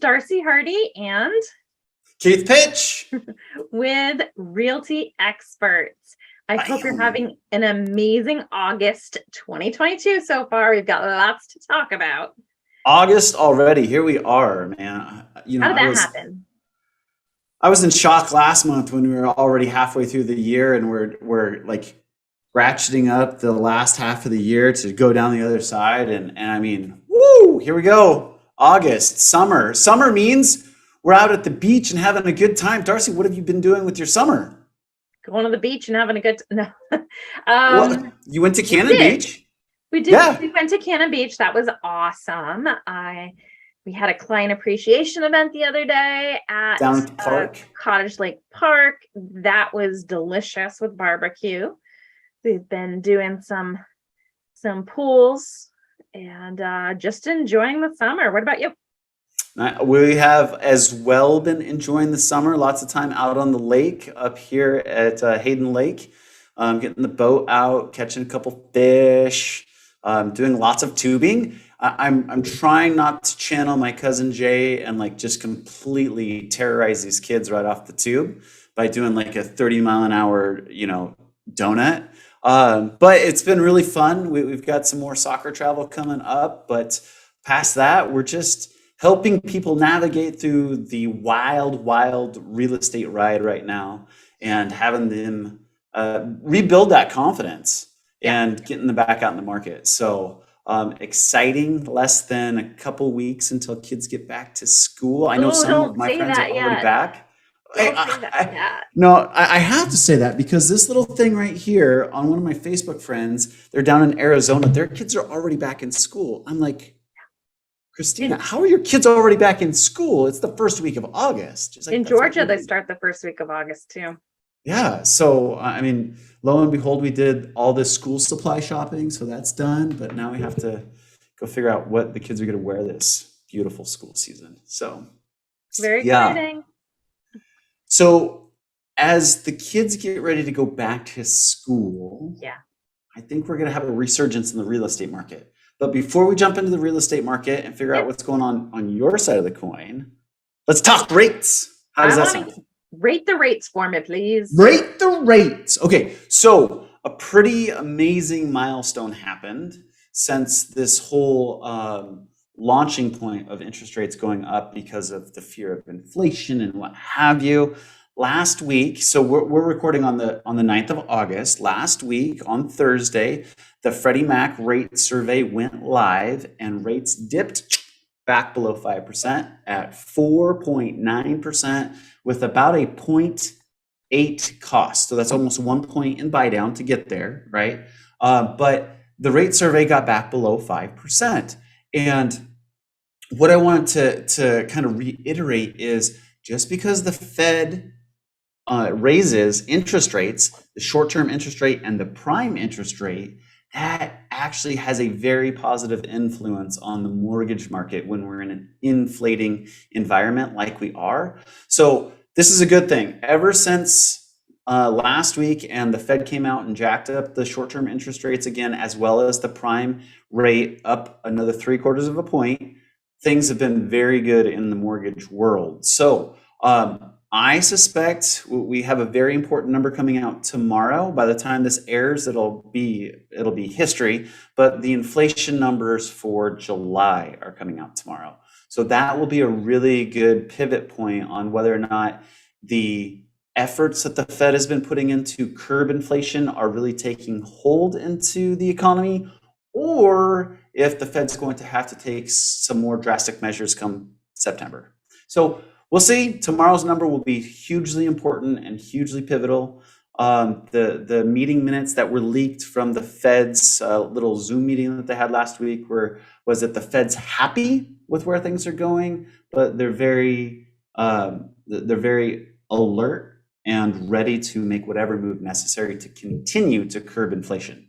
Darcy Hardy and Keith Pitsch with Realty Experts. I hope you're having an amazing August 2022 so far. We've got lots to talk about. August already. Here we are, man. How did that happen? I was in shock last month when we were already halfway through the year and we're like ratcheting up the last half of the year to go down the other side. And I mean, woo, here we go. August, summer. Summer means we're out at the beach and having a good time. Darcy, what have you been doing with your summer? Going to the beach and having a good no. You went to Cannon Beach? We did. Yeah. We went to Cannon Beach. That was awesome. We had a client appreciation event the other day at down at the park. Cottage Lake Park. That was delicious with barbecue. We've been doing some pools and just enjoying the summer. What about you? We have as well been enjoying the summer. Lots of time out on the lake up here at Hayden Lake, getting the boat out, catching a couple fish, doing lots of tubing. I'm trying not to channel my cousin Jay and like just completely terrorize these kids right off the tube by doing like a 30-mile-an-hour, donut. But it's been really fun. We've got some more soccer travel coming up, but past that, we're just helping people navigate through the wild real estate ride right now and having them rebuild that confidence and getting them back out in the market. So exciting, less than a couple weeks until kids get back to school. I know some of my friends are already back. No, I have to say that because this little thing right here on one of my Facebook friends, they're down in Arizona. Their kids are already back in school. I'm like, Christina, how are your kids already back in school? It's the first week of August. Like, in Georgia, they start the first week of August too. Yeah. So, I mean, lo and behold, we did all this school supply shopping. So that's done. But now we have to go figure out what the kids are going to wear this beautiful school season. So very exciting. So as the kids get ready to go back to school, I think we're going to have a resurgence in the real estate market. But before we jump into the real estate market and figure out what's going on your side of the coin, let's talk rates. How does that sound? Rate the rates for me, please. Rate the rates. Okay, so a pretty amazing milestone happened since this whole launching point of interest rates going up because of the fear of inflation and what have you. Last week, so we're recording on the 9th of August. Last week on Thursday, the Freddie Mac rate survey went live and rates dipped back below 5% at 4.9% with about a 0.8 cost. So that's almost 1 point in buy down to get there, right? But the rate survey got back below 5%. And what I wanted to kind of reiterate is just because the Fed raises interest rates, the short-term interest rate and the prime interest rate, that actually has a very positive influence on the mortgage market when we're in an inflating environment like we are. So this is a good thing. Ever since last week and the Fed came out and jacked up the short-term interest rates again, as well as the prime rate up another 0.75 of a point, things have been very good in the mortgage world. So I suspect we have a very important number coming out tomorrow. By the time this airs, it'll be history, but the inflation numbers for July are coming out tomorrow. So that will be a really good pivot point on whether or not the efforts that the Fed has been putting into curb inflation are really taking hold into the economy, or if the Fed's going to have to take some more drastic measures come September. So we'll see. Tomorrow's number will be hugely important and hugely pivotal. The meeting minutes that were leaked from the Fed's little Zoom meeting that they had last week was that the Fed's happy with where things are going, but they're very alert and ready to make whatever move necessary to continue to curb inflation.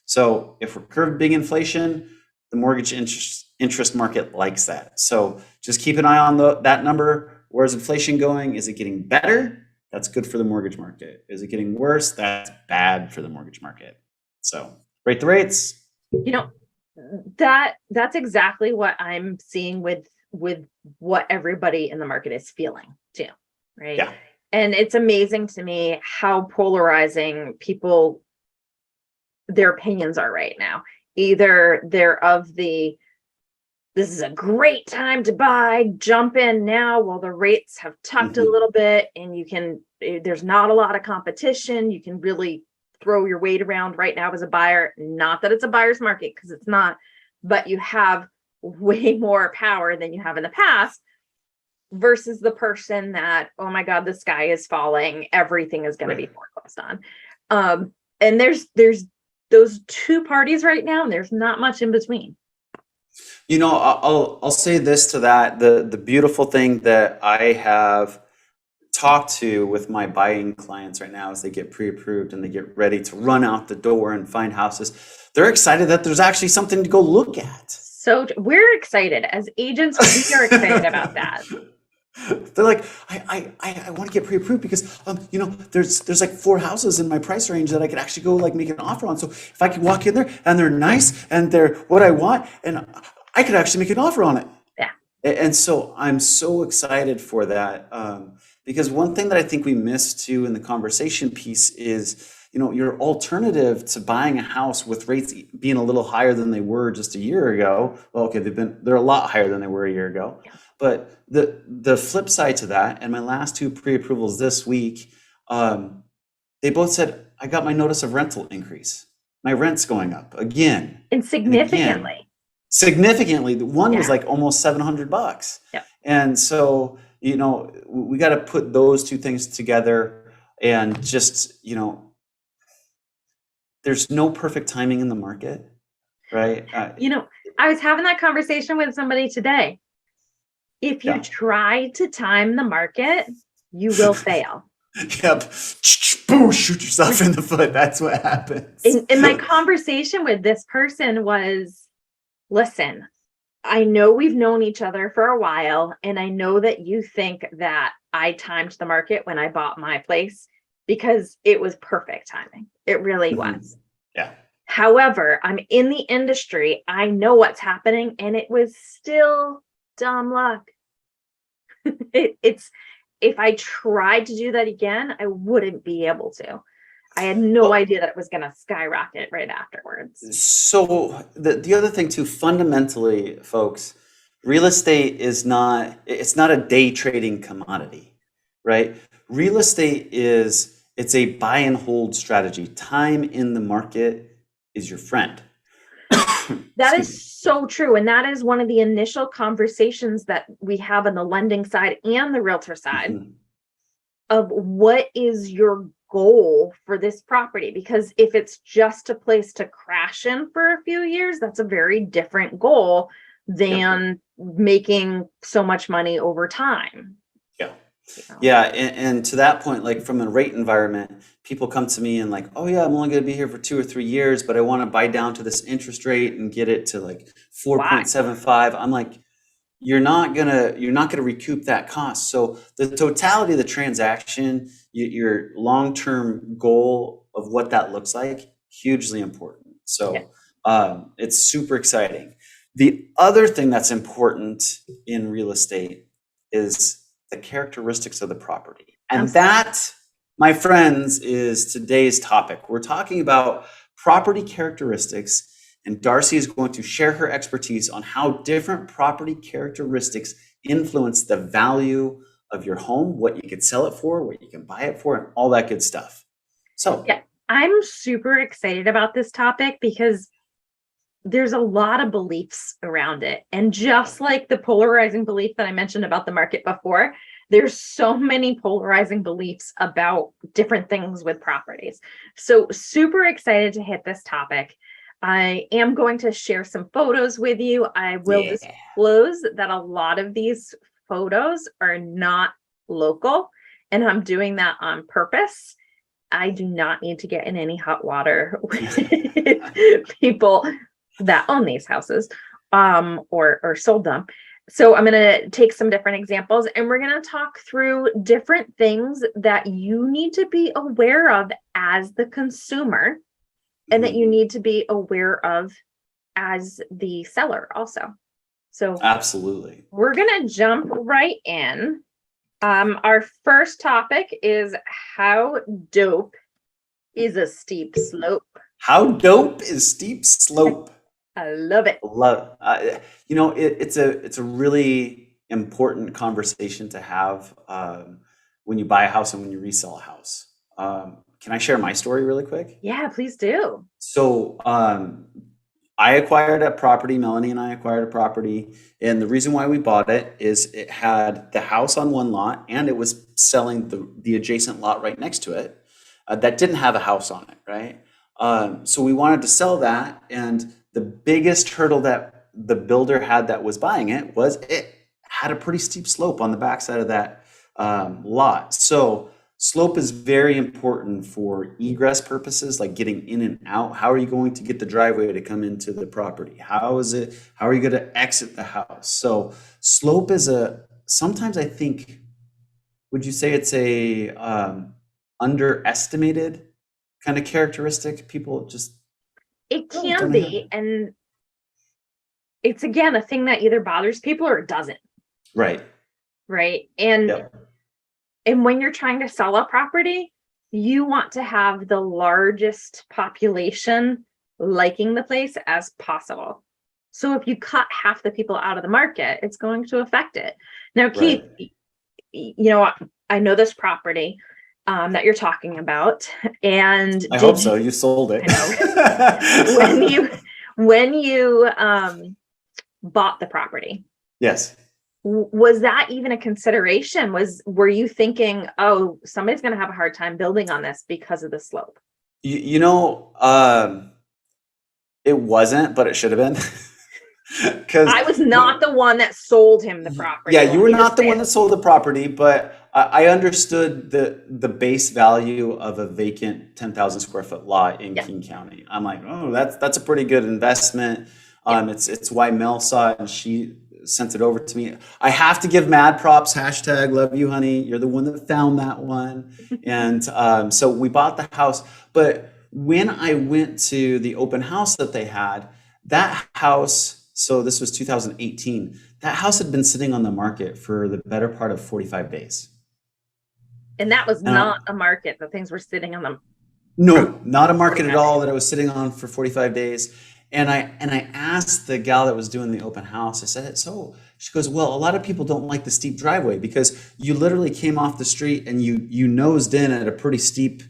So if we're curbing inflation, the mortgage interest market likes that. So just keep an eye on that number. Where's inflation going? Is it getting better? That's good for the mortgage market. Is it getting worse? That's bad for the mortgage market. So rate the rates. That's exactly what I'm seeing with with what everybody in the market is feeling too, right? Yeah. And it's amazing to me how polarizing their opinions are right now. Either they're of the, this is a great time to buy, jump in now while the rates have tucked a little bit and there's not a lot of competition. You can really throw your weight around right now as a buyer. Not that it's a buyer's market, because it's not, but you have way more power than you have in the past, versus the person that, oh my God, the sky is falling, everything is going to be foreclosed on. And there's those two parties right now, and there's not much in between. I'll say this to that. The beautiful thing that I have talked to with my buying clients right now as they get pre-approved and they get ready to run out the door and find houses, they're excited that there's actually something to go look at. So we're excited as agents. We are excited about that. They're like, I want to get pre-approved because there's like 4 houses in my price range that I could actually go like make an offer on. So if I could walk in there and they're nice and they're what I want, and I could actually make an offer on it. Yeah. And so I'm so excited for that, because one thing that I think we missed too in the conversation piece is, your alternative to buying a house with rates being a little higher than they were just a year ago. Well, okay, they're a lot higher than they were a year ago. Yeah. But the flip side to that, and my last 2 pre-approvals this week, they both said, I got my notice of rental increase. My rent's going up again. And significantly. Significantly. The one was like almost $700. Yeah. And so, we got to put those 2 things together and just, there's no perfect timing in the market, right? I was having that conversation with somebody today. If you try to time the market, you will fail. Yep. Boom, shoot yourself in the foot. That's what happens. And my conversation with this person was, listen, I know we've known each other for a while, and I know that you think that I timed the market when I bought my place because it was perfect timing. It really was. Yeah. However, I'm in the industry. I know what's happening, and it was still dumb luck. It's if I tried to do that again, I wouldn't be able to. I had no idea that it was going to skyrocket right afterwards. So the other thing too, fundamentally, folks, real estate it's not a day trading commodity, right? Real estate it's a buy and hold strategy. Time in the market is your friend. That is so true. And that is one of the initial conversations that we have on the lending side and the realtor side of what is your goal for this property? Because if it's just a place to crash in for a few years, that's a very different goal than making so much money over time. Yeah. And to that point, like from a rate environment, people come to me and like, oh yeah, I'm only going to be here for 2 or 3 years, but I want to buy down to this interest rate and get it to like 4.75. I'm like, you're not gonna recoup that cost. So the totality of the transaction, your long-term goal of what that looks like, hugely important. So it's super exciting. The other thing that's important in real estate is the characteristics of the property. And that, my friends, is today's topic. We're talking about property characteristics, and Darcy is going to share her expertise on how different property characteristics influence the value of your home, what you could sell it for, what you can buy it for, and all that good stuff. So I'm super excited about this topic because there's a lot of beliefs around it. And just like the polarizing belief that I mentioned about the market before, there's so many polarizing beliefs about different things with properties. So super excited to hit this topic. I am going to share some photos with you. I will disclose that a lot of these photos are not local, and I'm doing that on purpose. I do not need to get in any hot water with people that own these houses or sold them. So I'm going to take some different examples, and we're going to talk through different things that you need to be aware of as the consumer, and that you need to be aware of as the seller also. So Absolutely. we're gonna jump right in. Our first topic is how dope is a steep slope. How dope is steep slope? I love it. Love, it's a really important conversation to have when you buy a house and when you resell a house. Can I share my story really quick? Yeah, please do. So I acquired a property, Melanie and I acquired a property, and the reason why we bought it is it had the house on one lot and it was selling the adjacent lot right next to it that didn't have a house on it, right? So we wanted to sell that, and the biggest hurdle that the builder had that was buying it was it had a pretty steep slope on the backside of that lot. So slope is very important for egress purposes, like getting in and out. How are you going to get the driveway to come into the property? How are you going to exit the house? So slope is sometimes I think, would you say it's a underestimated kind of characteristic? People just It don't can have be, it. and it's again a thing that either bothers people or it doesn't, Right. right? And Yep. when you're trying to sell a property, you want to have the largest population liking the place as possible. So if you cut half the people out of the market, it's going to affect it. Now, Keith, Right. I know this property that you're talking about, and I hope so. You sold it. when you bought the property, Yes. was that even a consideration? Were you thinking, oh, somebody's going to have a hard time building on this because of the slope? It wasn't, but it should have been. Because I was not the one that sold him the property. yeah, you let were me just not the say one it. that sold the property, but I understood the base value of a vacant 10,000 square foot lot in Yeah. King County. I'm like, oh, that's a pretty good investment. Yeah. It's why Mel saw it and she sent it over to me. I have to give mad props. Hashtag love you, honey. You're the one that found that one. And so we bought the house. But when I went to the open house that they had, that house, so this was 2018, that house had been sitting on the market for the better part of 45 days. And that was And not a market that things were sitting on them. no, not a market at 45 all days. that I was sitting on for 45 days. And I asked the gal that was doing the open house, I said, so she goes, well, a lot of people don't like the steep driveway because you literally came off the street and you nosed in at a pretty steep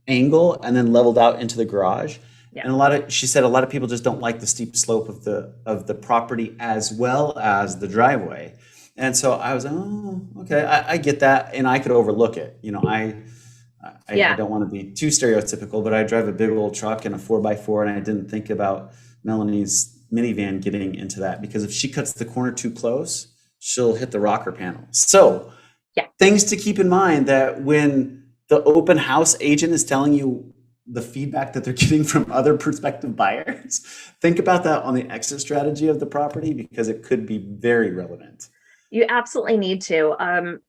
angle and then leveled out into the garage. Yeah. And she said a lot of people just don't like the steep slope of the property as well as the driveway. And so I was like, oh, okay, I get that, and I could overlook it. I don't want to be too stereotypical, but I drive a big old truck and a 4x4, and I didn't think about Melanie's minivan getting into that because if she cuts the corner too close, she'll hit the rocker panel. So Yeah. things to keep in mind that when the open house agent is telling you the feedback that they're getting from other prospective buyers, think about that on the exit strategy of the property because it could be very relevant. You absolutely need to.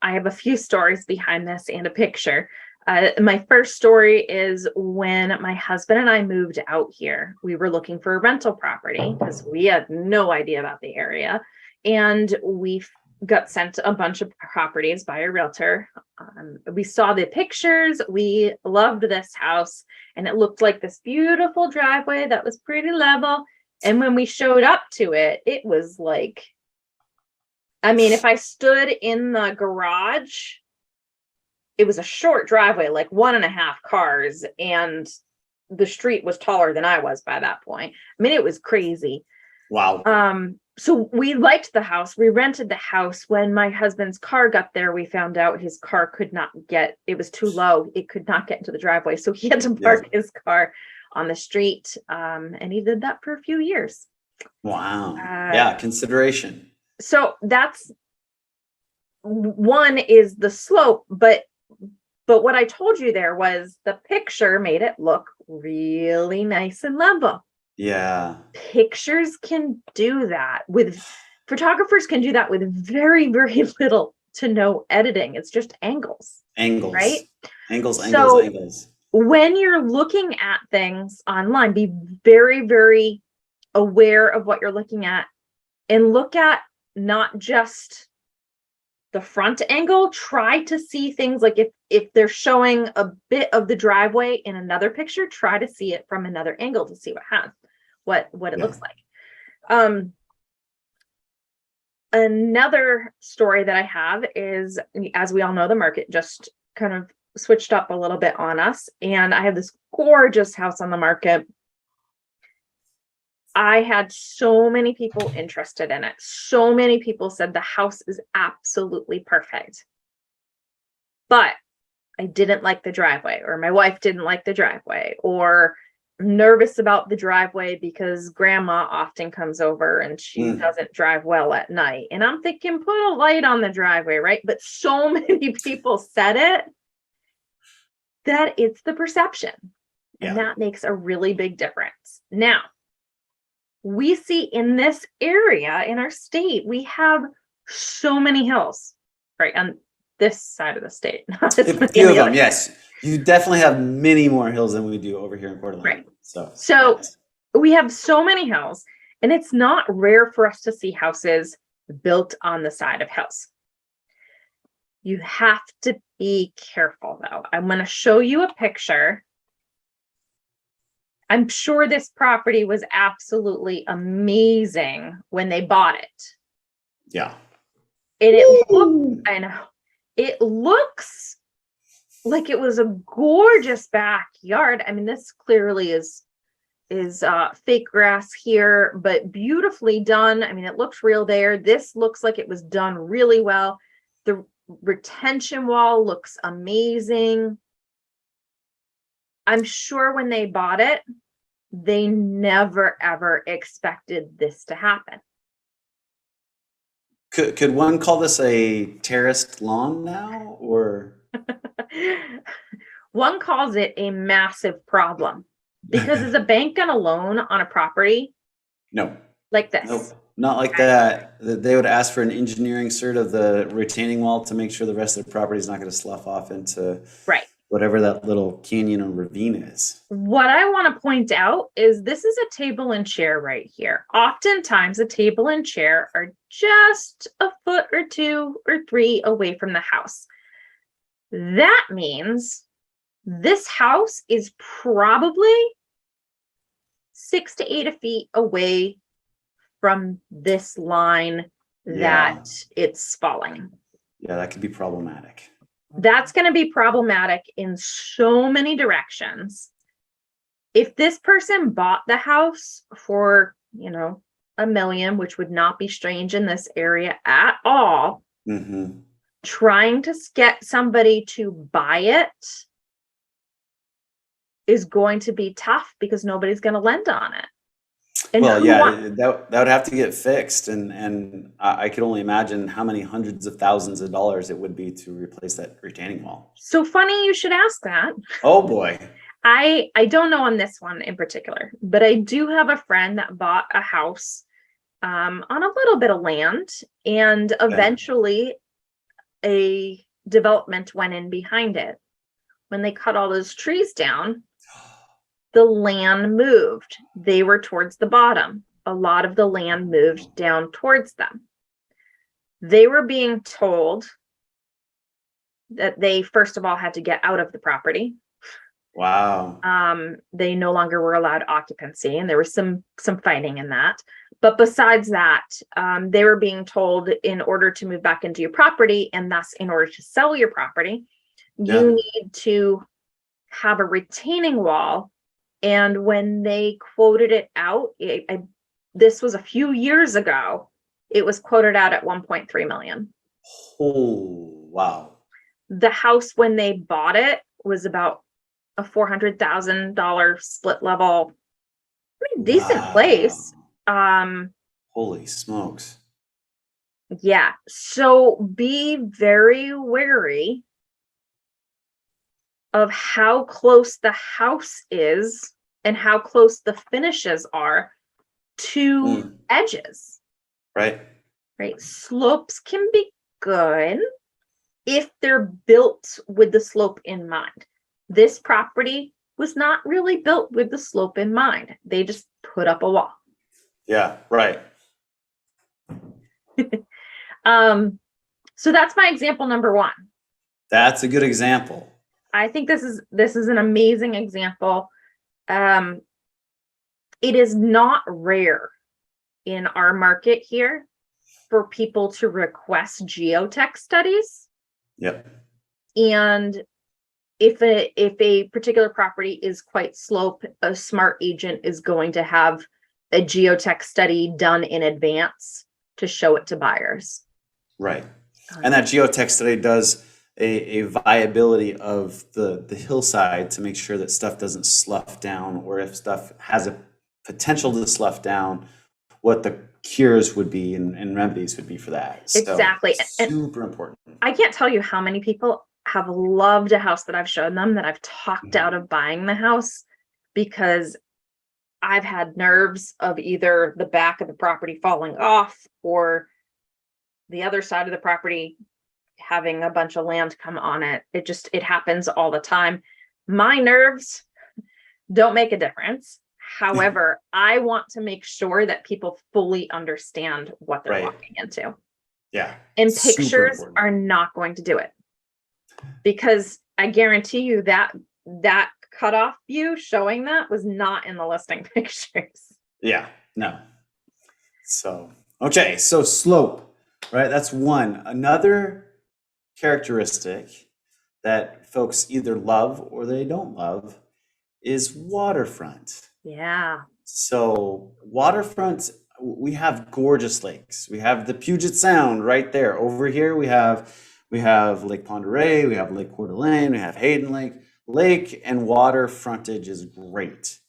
I have a few stories behind this and a picture. My first story is when my husband and I moved out here. We were looking for a rental property because we had no idea about the area. And we got sent a bunch of properties by a realtor. We saw the pictures. We loved this house, and it looked like this beautiful driveway that was pretty level. And when we showed up to it, it was like, I mean, if I stood in the garage, it was a short driveway, like 1.5 cars, and the street was taller than I was by that point. I mean, it was crazy. Wow. So we liked the house. We rented the house. When my husband's car got there, we found out his car could not get, it was too low. It could not get into the driveway. So he had to park his car on the street. And he did that for a few years. Wow. Yeah, consideration. So that's one, is the slope, but what I told you there was the picture made it look really nice and level. Yeah. Pictures can do that photographers can do that with very, very little to no editing. It's just angles. Angles. Right? Angles. When you're looking at things online, be very, very aware of what you're looking at. and look at not just the front angle. Try to see things like if they're showing a bit of the driveway in another picture, try to see it from another angle to see what it looks like. Another story that I have is, as we all know, the market just kind of switched up a little bit on us, and I have this gorgeous house on the market. I had so many people interested in it. So many people said the house is absolutely perfect. But I didn't like the driveway, or my wife didn't like the driveway, or I'm nervous about the driveway because grandma often comes over and she doesn't drive well at night. And I'm thinking, put a light on the driveway, right? But so many people said it that it's the perception. And that makes a really big difference. Now, we see in this area, in our state, we have so many hills, right? On this side of the state. A few of them, yes. You definitely have many more hills than we do over here in Coeur d'Alene. Right. So yes. We have so many hills, and it's not rare for us to see houses built on the side of hills. You have to be careful, though. I'm going to show you a picture. I'm sure this property was absolutely amazing when they bought it. Yeah. And I know, it looks like it was a gorgeous backyard. I mean, this clearly is fake grass here, but beautifully done. I mean, it looks real there. This looks like it was done really well. The retention wall looks amazing. I'm sure when they bought it, they never, ever expected this to happen. Could one call this a terraced lawn now, or? One calls it a massive problem, because is a bank going to loan on a property? No. Like this? Nope. Not like that. They would ask for an engineering cert of the retaining wall to make sure the rest of the property is not going to slough off into whatever that little canyon or ravine is. What I want to point out is this is a table and chair right here. Oftentimes a table and chair are just a foot or 2 or 3 away from the house. That means this house is probably 6 to 8 feet away from this line that it's falling. Yeah, that could be problematic. That's going to be problematic in so many directions. If this person bought the house for, $1 million, which would not be strange in this area at all, trying to get somebody to buy it is going to be tough because nobody's going to lend on it. And that would have to get fixed, and I could only imagine how many hundreds of thousands of dollars it would be to replace that retaining wall. So funny you should ask that. Oh boy. I don't know on this one in particular, but I do have a friend that bought a house on a little bit of land, and eventually a development went in behind it. When they cut all those trees down, the land moved. They were towards the bottom. A lot of the land moved down towards them. They were being told that they, first of all, had to get out of the property. Wow. They no longer were allowed occupancy, and there was some fighting in that. But besides that, they were being told, in order to move back into your property, and thus in order to sell your property, you need to have a retaining wall. And when they quoted it out, this was a few years ago, it was quoted out at $1.3 million. Oh, wow. The house, when they bought it, was about a $400,000 split level, pretty decent place. Holy smokes. Yeah. So be very wary of how close the house is and how close the finishes are to edges. Right. Slopes can be good if they're built with the slope in mind. This property was not really built with the slope in mind. They just put up a wall. Yeah, right. So that's my example number one. That's a good example. I think this is an amazing example. It is not rare in our market here for people to request geotech studies. Yep. And if a particular property is quite slope, a smart agent is going to have a geotech study done in advance to show it to buyers. Right. And that geotech study does a viability of the hillside to make sure that stuff doesn't slough down, or if stuff has a potential to slough down, what the cures would be and remedies would be for that. So Exactly. And super important. I can't tell you how many people have loved a house that I've shown them, that I've talked out of buying the house, because I've had nerves of either the back of the property falling off or the other side of the property having a bunch of land come on it. It happens all the time. My nerves don't make a difference. However, I want to make sure that people fully understand what they're walking into. Yeah. And pictures are not going to do it. Because I guarantee you that cutoff view showing that was not in the listing pictures. Yeah, no. So, okay, so slope, right? That's one. Another characteristic that folks either love or they don't love is waterfront. Yeah. So waterfront, we have gorgeous lakes. We have the Puget Sound right there. Over here, we have Lake Pend Oreille, we have Lake Coeur d'Alene, we have Hayden Lake. Lake and water frontage is great.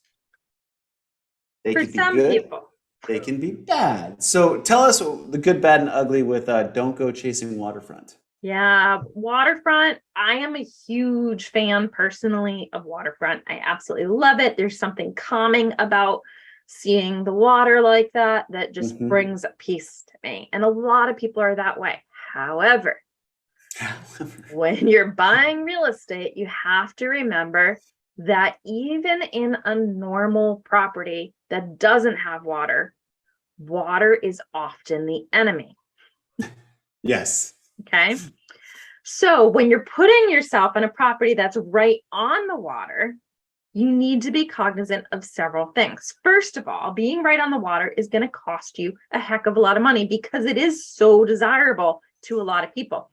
They For can be some good. people. They can be bad. So tell us the good, bad, and ugly with don't go chasing waterfront. Yeah, waterfront. I am a huge fan personally of waterfront. I absolutely love it. There's something calming about seeing the water like that just brings peace to me. And a lot of people are that way. However, when you're buying real estate, you have to remember that even in a normal property that doesn't have water, water is often the enemy. Yes. Okay. So when you're putting yourself in a property that's right on the water, you need to be cognizant of several things. First of all, being right on the water is going to cost you a heck of a lot of money because it is so desirable to a lot of people.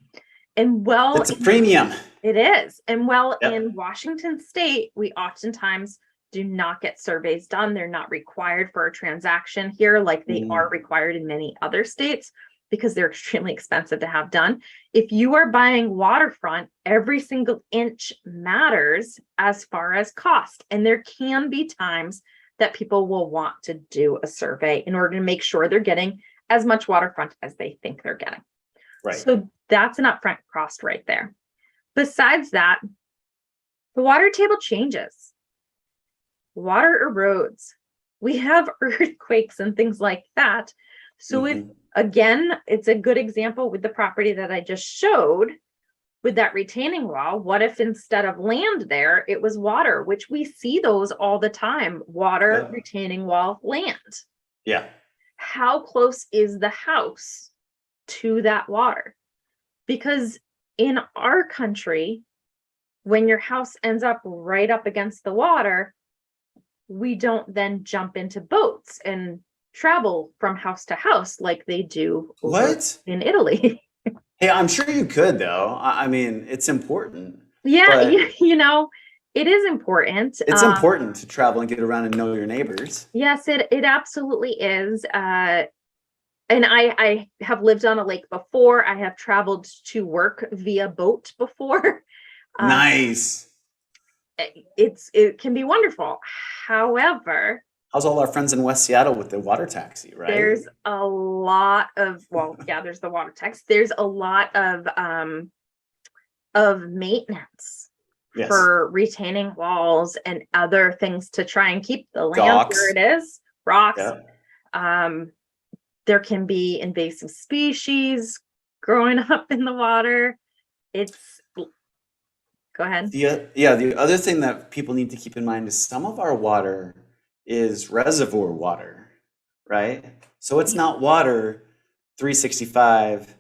And well, it's a premium. It is. And well, in Washington State, we oftentimes do not get surveys done. They're not required for a transaction here like they are required in many other states, because they're extremely expensive to have done. If you are buying waterfront, every single inch matters as far as cost. And there can be times that people will want to do a survey in order to make sure they're getting as much waterfront as they think they're getting. Right. So that's an upfront cost right there. Besides that, the water table changes. Water erodes. We have earthquakes and things like that. So if, again, it's a good example with the property that I just showed with that retaining wall. What if instead of land there, it was water, which we see those all the time, water, retaining wall, land. Yeah. How close is the house to that water? Because in our country, when your house ends up right up against the water, we don't then jump into boats and travel from house to house like they do in Italy. Hey, I'm sure you could, though. I mean, it's important. Yeah, it is important. It's important to travel and get around and know your neighbors. Yes, it absolutely is. And I have lived on a lake before. I have traveled to work via boat before. Nice. It can be wonderful. However, how's all our friends in West Seattle with the water taxi, right? There's a lot of, there's the water taxi. There's a lot of maintenance for retaining walls and other things to try and keep the land where it is. Rocks. There can be invasive species growing up in the water. Go ahead. The other thing that people need to keep in mind is some of our water is reservoir water, right? So it's not water 365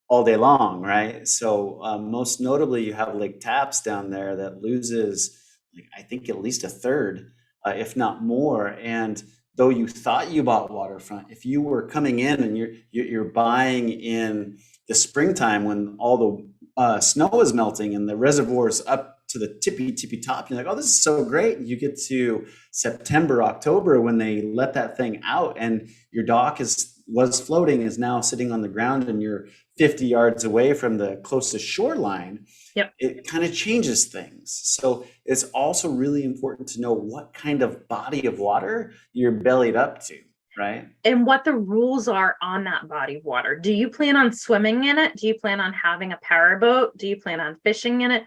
all day long, right? So most notably, you have Lake Tapps down there that loses, like, I think at least a third, if not more. And though you thought you bought waterfront, if you were coming in and you're buying in the springtime when all the snow is melting and the reservoir's up to the tippy top, you're like, oh, this is so great. And you get to September, October when they let that thing out, and your dock was floating, is now sitting on the ground, and you're 50 yards away from the closest shoreline. Yep. It kind of changes things. So it's also really important to know what kind of body of water you're bellied up to, right? And what the rules are on that body of water. Do you plan on swimming in it? Do you plan on having a power boat? Do you plan on fishing in it?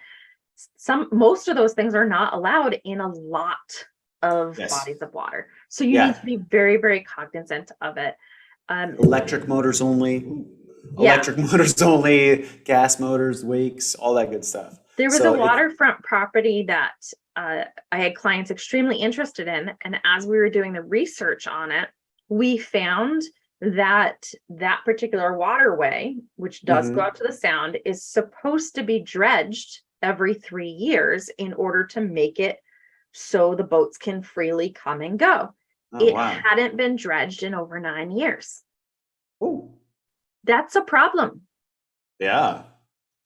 Most of those things are not allowed in a lot of bodies of water. So you need to be very, very cognizant of it. Electric motors only. Electric motors only, gas motors, wakes, all that good stuff. There was a waterfront property that I had clients extremely interested in. And as we were doing the research on it, we found that that particular waterway, which does go out to the sound, is supposed to be dredged every 3 years in order to make it so the boats can freely come and go. It hadn't been dredged in over 9 years. Oh. That's a problem. Yeah.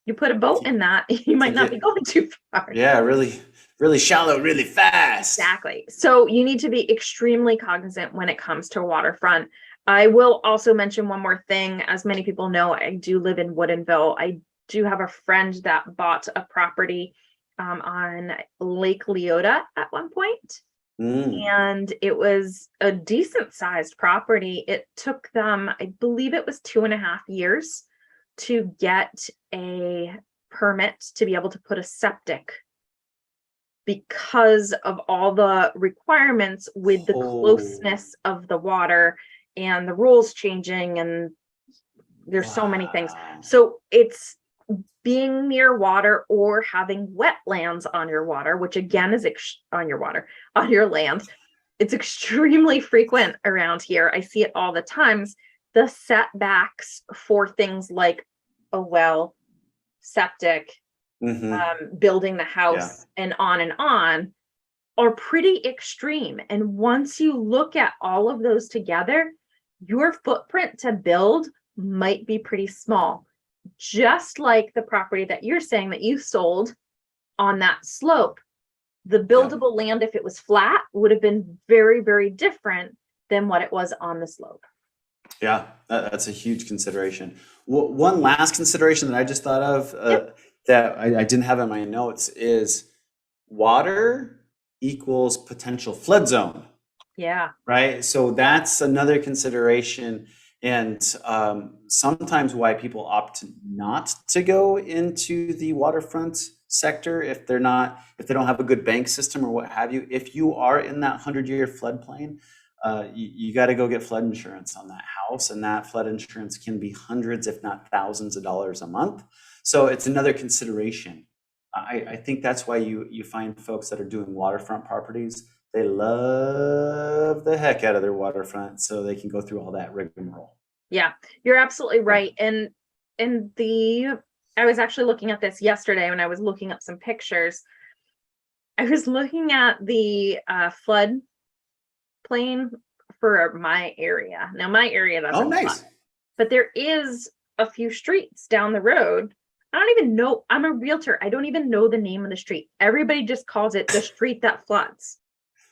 You put a boat in that, you might not be going too far. Yeah, really, really shallow, really fast. Exactly. So you need to be extremely cognizant when it comes to waterfront. I will also mention one more thing. As many people know, I do live in Woodinville. I do have a friend that bought a property on Lake Leota at one point. And it was a decent sized property. It took them, I believe it was 2.5 years to get a permit to be able to put a septic, because of all the requirements with the closeness of the water and the rules changing, and there's so many things. So it's being near water or having wetlands on your water, which again is on your land. It's extremely frequent around here. I see it all the times. The setbacks for things like a well, septic, building the house, and on are pretty extreme. And once you look at all of those together, your footprint to build might be pretty small. Just like the property that you're saying that you sold on that slope, the buildable land, if it was flat, would have been very, very different than what it was on the slope. Yeah, that's a huge consideration. One last consideration that I just thought of that I didn't have in my notes is water equals potential flood zone. Yeah. Right. So that's another consideration. And sometimes why people opt not to go into the waterfront sector if they don't have a good bank system or what have you. If you are in that 100-year floodplain, you got to go get flood insurance on that house, and that flood insurance can be hundreds, if not thousands of dollars a month. So it's another consideration. I think that's why you find folks that are doing waterfront properties, they love the heck out of their waterfront so they can go through all that rigmarole. Yeah, you're absolutely right. And I was actually looking at this yesterday when I was looking up some pictures. I was looking at the flood plain for my area. Now my area doesn't flood, but there is a few streets down the road. I don't even know. I'm a realtor. I don't even know the name of the street. Everybody just calls it the street that floods.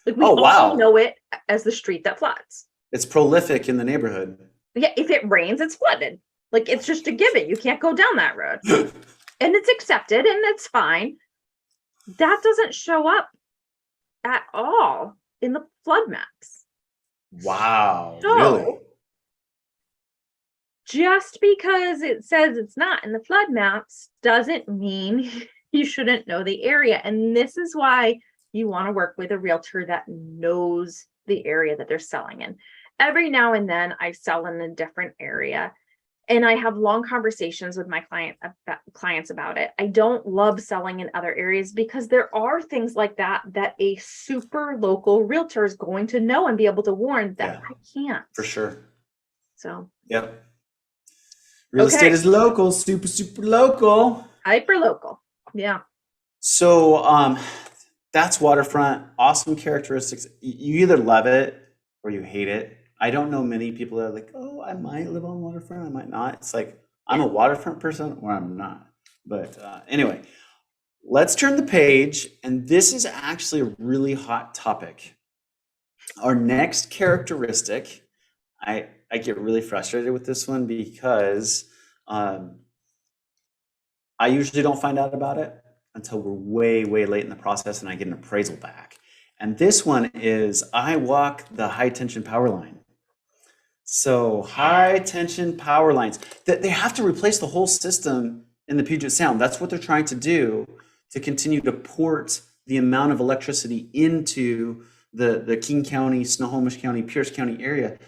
Like we all know it as the street that floods. It's prolific in the neighborhood. Yeah, if it rains, it's flooded. Like it's just a given. You can't go down that road. And it's accepted and it's fine. That doesn't show up at all in the flood maps. Wow. So, really? Just because it says it's not in the flood maps doesn't mean you shouldn't know the area. And this is why you want to work with a realtor that knows the area that they're selling in. Every now and then I sell in a different area and I have long conversations with my clients about it. I don't love selling in other areas because there are things like that a super local realtor is going to know and be able to warn that I can't. For sure. So. Yep. Real Okay. estate is local, super, super local. Hyper local. Yeah. So that's waterfront. Awesome characteristics. You either love it or you hate it. I don't know many people that are like, oh, I might live on waterfront, I might not. It's like I'm a waterfront person or I'm not. But anyway, let's turn the page. And this is actually a really hot topic. Our next characteristic, I get really frustrated with this one because I usually don't find out about it until we're way, way late in the process and I get an appraisal back. And this one is I walk the high tension power line. So high tension power lines, they have to replace the whole system in the Puget Sound. That's what they're trying to do to continue to port the amount of electricity into the King County, Snohomish County, Pierce County area.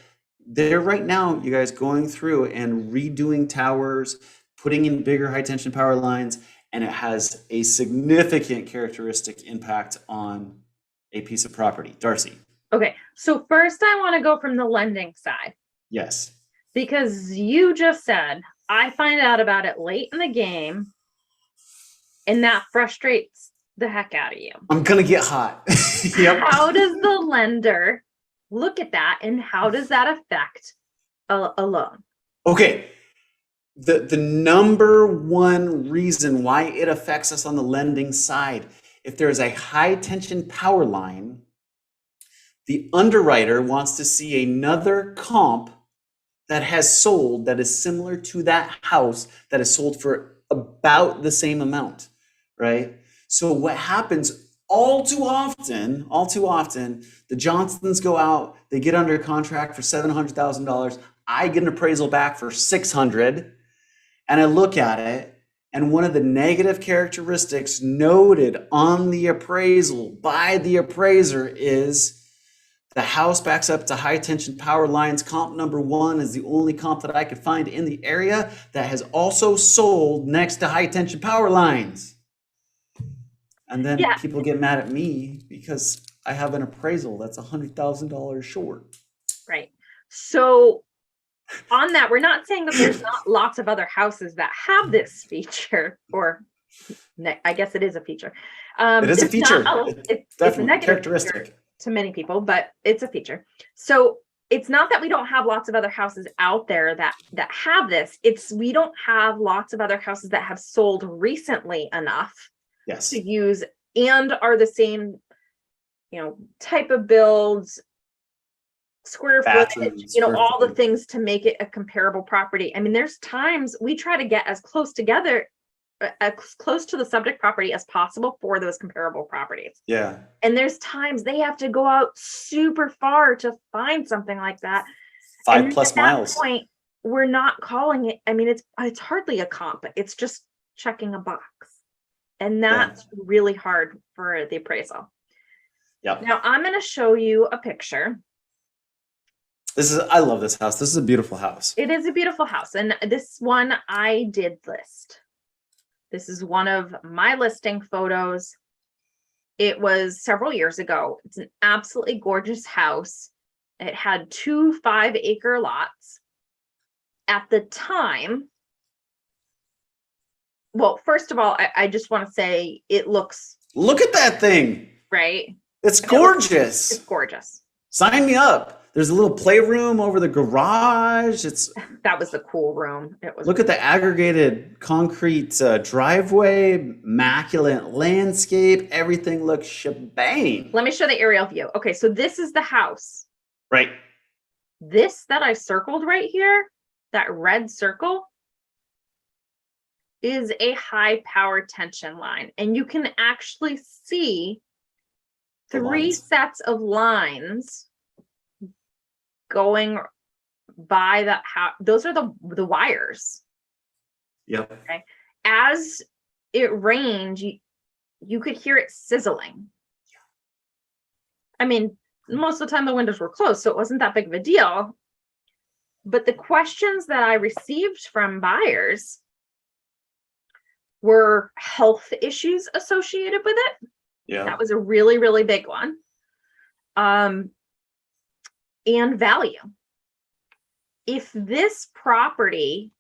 They're right now, you guys, going through and redoing towers, putting in bigger high tension power lines, and it has a significant characteristic impact on a piece of property. Darcy. Okay. So first I want to go from the lending side. Yes. Because you just said, I find out about it late in the game, and that frustrates the heck out of you. I'm going to get hot. Yep. How does the lender look at that, and how does that affect a loan? Okay. The number one reason why it affects us on the lending side, if there is a high tension power line, the underwriter wants to see another comp that has sold that is similar to that house that is sold for about the same amount, right? So what happens all too often, the Johnsons go out, they get under contract for $700,000. I get an appraisal back for $600,000, and I look at it, and one of the negative characteristics noted on the appraisal by the appraiser is the house backs up to high tension power lines. Comp number one is the only comp that I could find in the area that has also sold next to high tension power lines. And then people get mad at me because I have an appraisal that's $100,000 short. Right. So on that, we're not saying that there's not lots of other houses that have this feature, or I guess it is a feature. It is a feature. It's a negative characteristic to many people, but it's a feature. So it's not that we don't have lots of other houses out there that have this. It's we don't have lots of other houses that have sold recently enough to use and are the same, type of builds, square footage, all the things to make it a comparable property. I mean, there's times we try to get as close to the subject property as possible for those comparable properties. Yeah. And there's times they have to go out super far to find something like that. 5+ miles. At that point, we're not calling it. I mean, it's hardly a comp. It's just checking a box. And that's really hard for the appraisal. Yep. Now I'm going to show you a picture. I love this house. This is a beautiful house. It is a beautiful house. And this one I did list. This is one of my listing photos. It was several years ago. It's an absolutely gorgeous house. It had 2 5-acre lots. At the time, well, first of all, I just want to say it looks... Look at that thing. Right? It's gorgeous. It's gorgeous. Sign me up. There's a little playroom over the garage. That was the cool room. Look at the aggregated concrete driveway, immaculate landscape. Everything looks shebang. Let me show the aerial view. Okay, so this is the house. Right. This that I circled right here, that red circle, is a high power tension line. And you can actually see 3 sets of lines going by the house. Those are the wires. Yep. Okay. As it rained, you could hear it sizzling. I mean, most of the time the windows were closed, so it wasn't that big of a deal. But the questions that I received from buyers were health issues associated with it. Yeah. That was a really, really big one. And value. If this property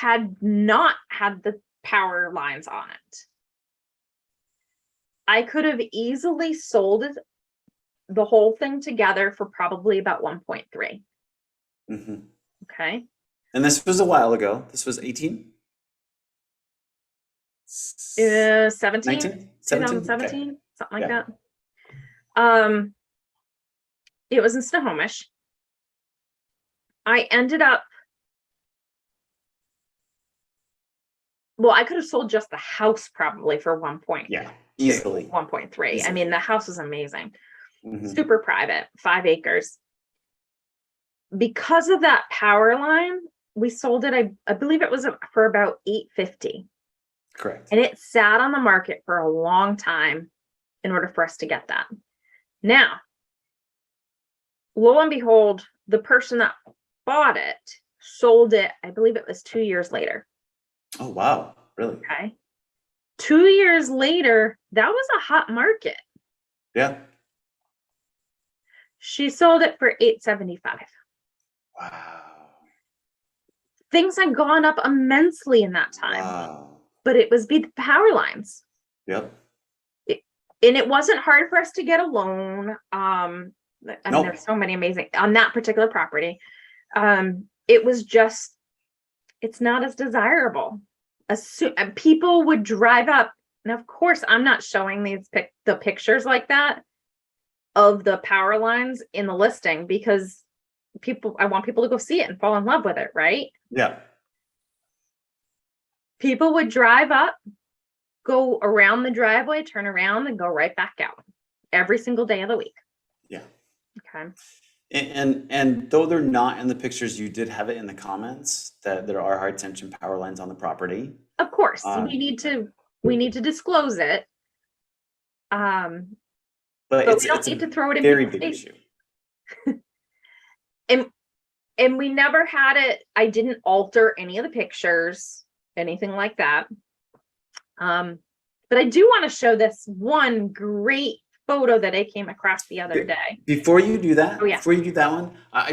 had not had the power lines on it, I could have easily sold the whole thing together for probably about 1.3. Mm-hmm. Okay. And this was a while ago. This was 18? 17, 19? 17? Okay. 2017, something like Yeah. that. It was in Snohomish. I ended up, well, I could have sold just the house probably for 1.2, Yeah. Easily. 1.3. I mean, the house was amazing. Mm-hmm. Super private, 5 acres. Because of that power line, we sold it, I believe it was for about $850. Correct. And it sat on the market for a long time in order for us to get that. Now, lo and behold, the person that bought it sold it, I believe it was 2 years later. Oh, wow. Really? Okay. 2 years later, that was a hot market. Yeah. She sold it for $875. Wow. Things had gone up immensely in that time. Wow. But it was the power lines. Yep. And it wasn't hard for us to get a loan. I mean, Nope. there's so many amazing on that particular property. It was just, it's not as desirable. People would drive up, and of course, I'm not showing the pictures like that of the power lines in the listing because I want people to go see it and fall in love with it, right? Yeah. People would drive up, go around the driveway, turn around, and go right back out every single day of the week. Yeah. Okay. And though they're not in the pictures, you did have it in the comments that there are high tension power lines on the property. Of course, Um, we need to disclose it. But But it's we don't need to throw it in very people's big face. issue. And we never had it. I didn't alter any of the pictures, anything like that. But I do want to show this one great photo that I came across the other day. Before you do that, Oh, yeah. before you do that one, I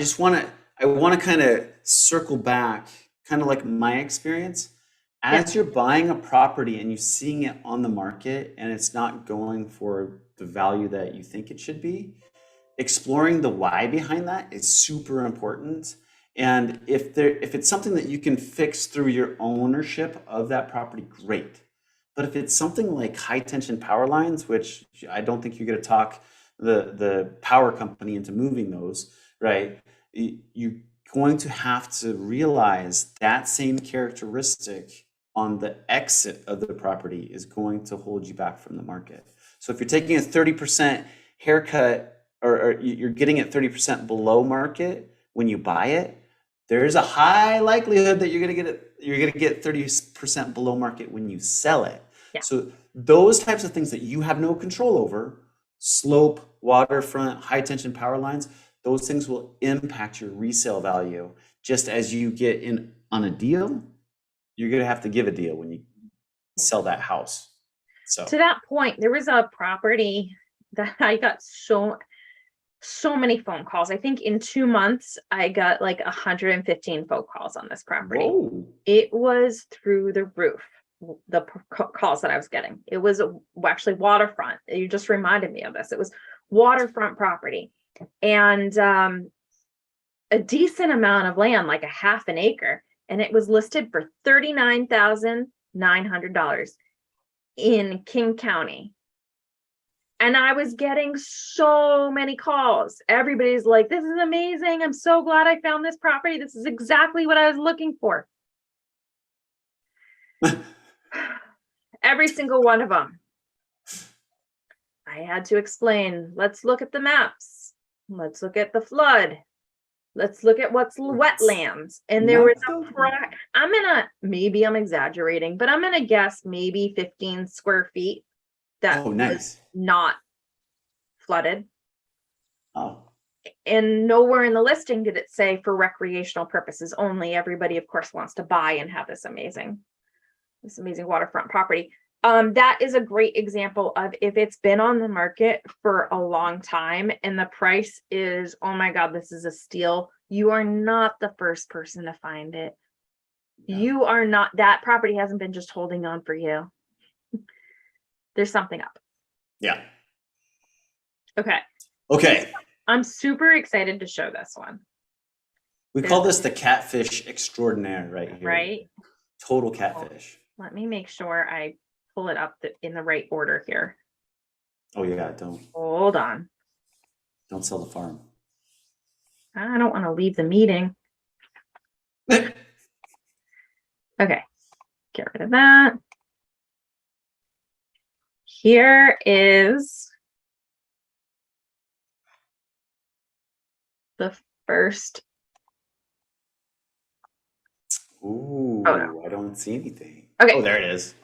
want to kind of circle back, kind of like my experience. As you're buying a property and you're seeing it on the market and it's not going for the value that you think it should be, exploring the why behind that is super important. And if it's something that you can fix through your ownership of that property, great. But if it's something like high tension power lines, which I don't think you're going to talk the power company into moving those, right? You're going to have to realize that same characteristic on the exit of the property is going to hold you back from the market. So if you're taking a 30% haircut or you're getting it 30% below market when you buy it, there's a high likelihood that you're going to get 30% below market when you sell it. Yeah. So those types of things that you have no control over, slope, waterfront, high tension power lines, those things will impact your resale value. Just as you get in on a deal, you're going to have to give a deal when you sell that house. So to that point, there was a property that I got so many phone calls. I think in 2 months, I got like 115 phone calls on this property. whoa. It was through the roof, the calls that I was getting. It was actually waterfront. You just reminded me of this. It was waterfront property and a decent amount of land, like a half an acre. And it was listed for $39,900 in King County. And I was getting so many calls. Everybody's like, this is amazing. I'm so glad I found this property. This is exactly what I was looking for. Every single one of them. I had to explain, let's look at the maps. Let's look at the flood. Let's look at what's wetlands. And there was maybe I'm exaggerating, but I'm gonna guess maybe 15 square feet that was not flooded. Oh. And nowhere in the listing did it say for recreational purposes only. Everybody, of course, wants to buy and have this amazing waterfront property. That is a great example of if it's been on the market for a long time and the price is, oh my God, this is a steal. You are not the first person to find it. Yeah. You are not, that property hasn't been just holding on for you. There's something up. Yeah. Okay. Okay. I'm super excited to show this one. We call this the catfish extraordinaire right here. Right? Total catfish. Let me make sure I pull it up in the right order here. Oh yeah, don't Hold on. sell the farm. I don't want to leave the meeting. Okay. Get rid of that. Here is the first. Ooh, no. I don't see anything. Okay. Oh, there it is.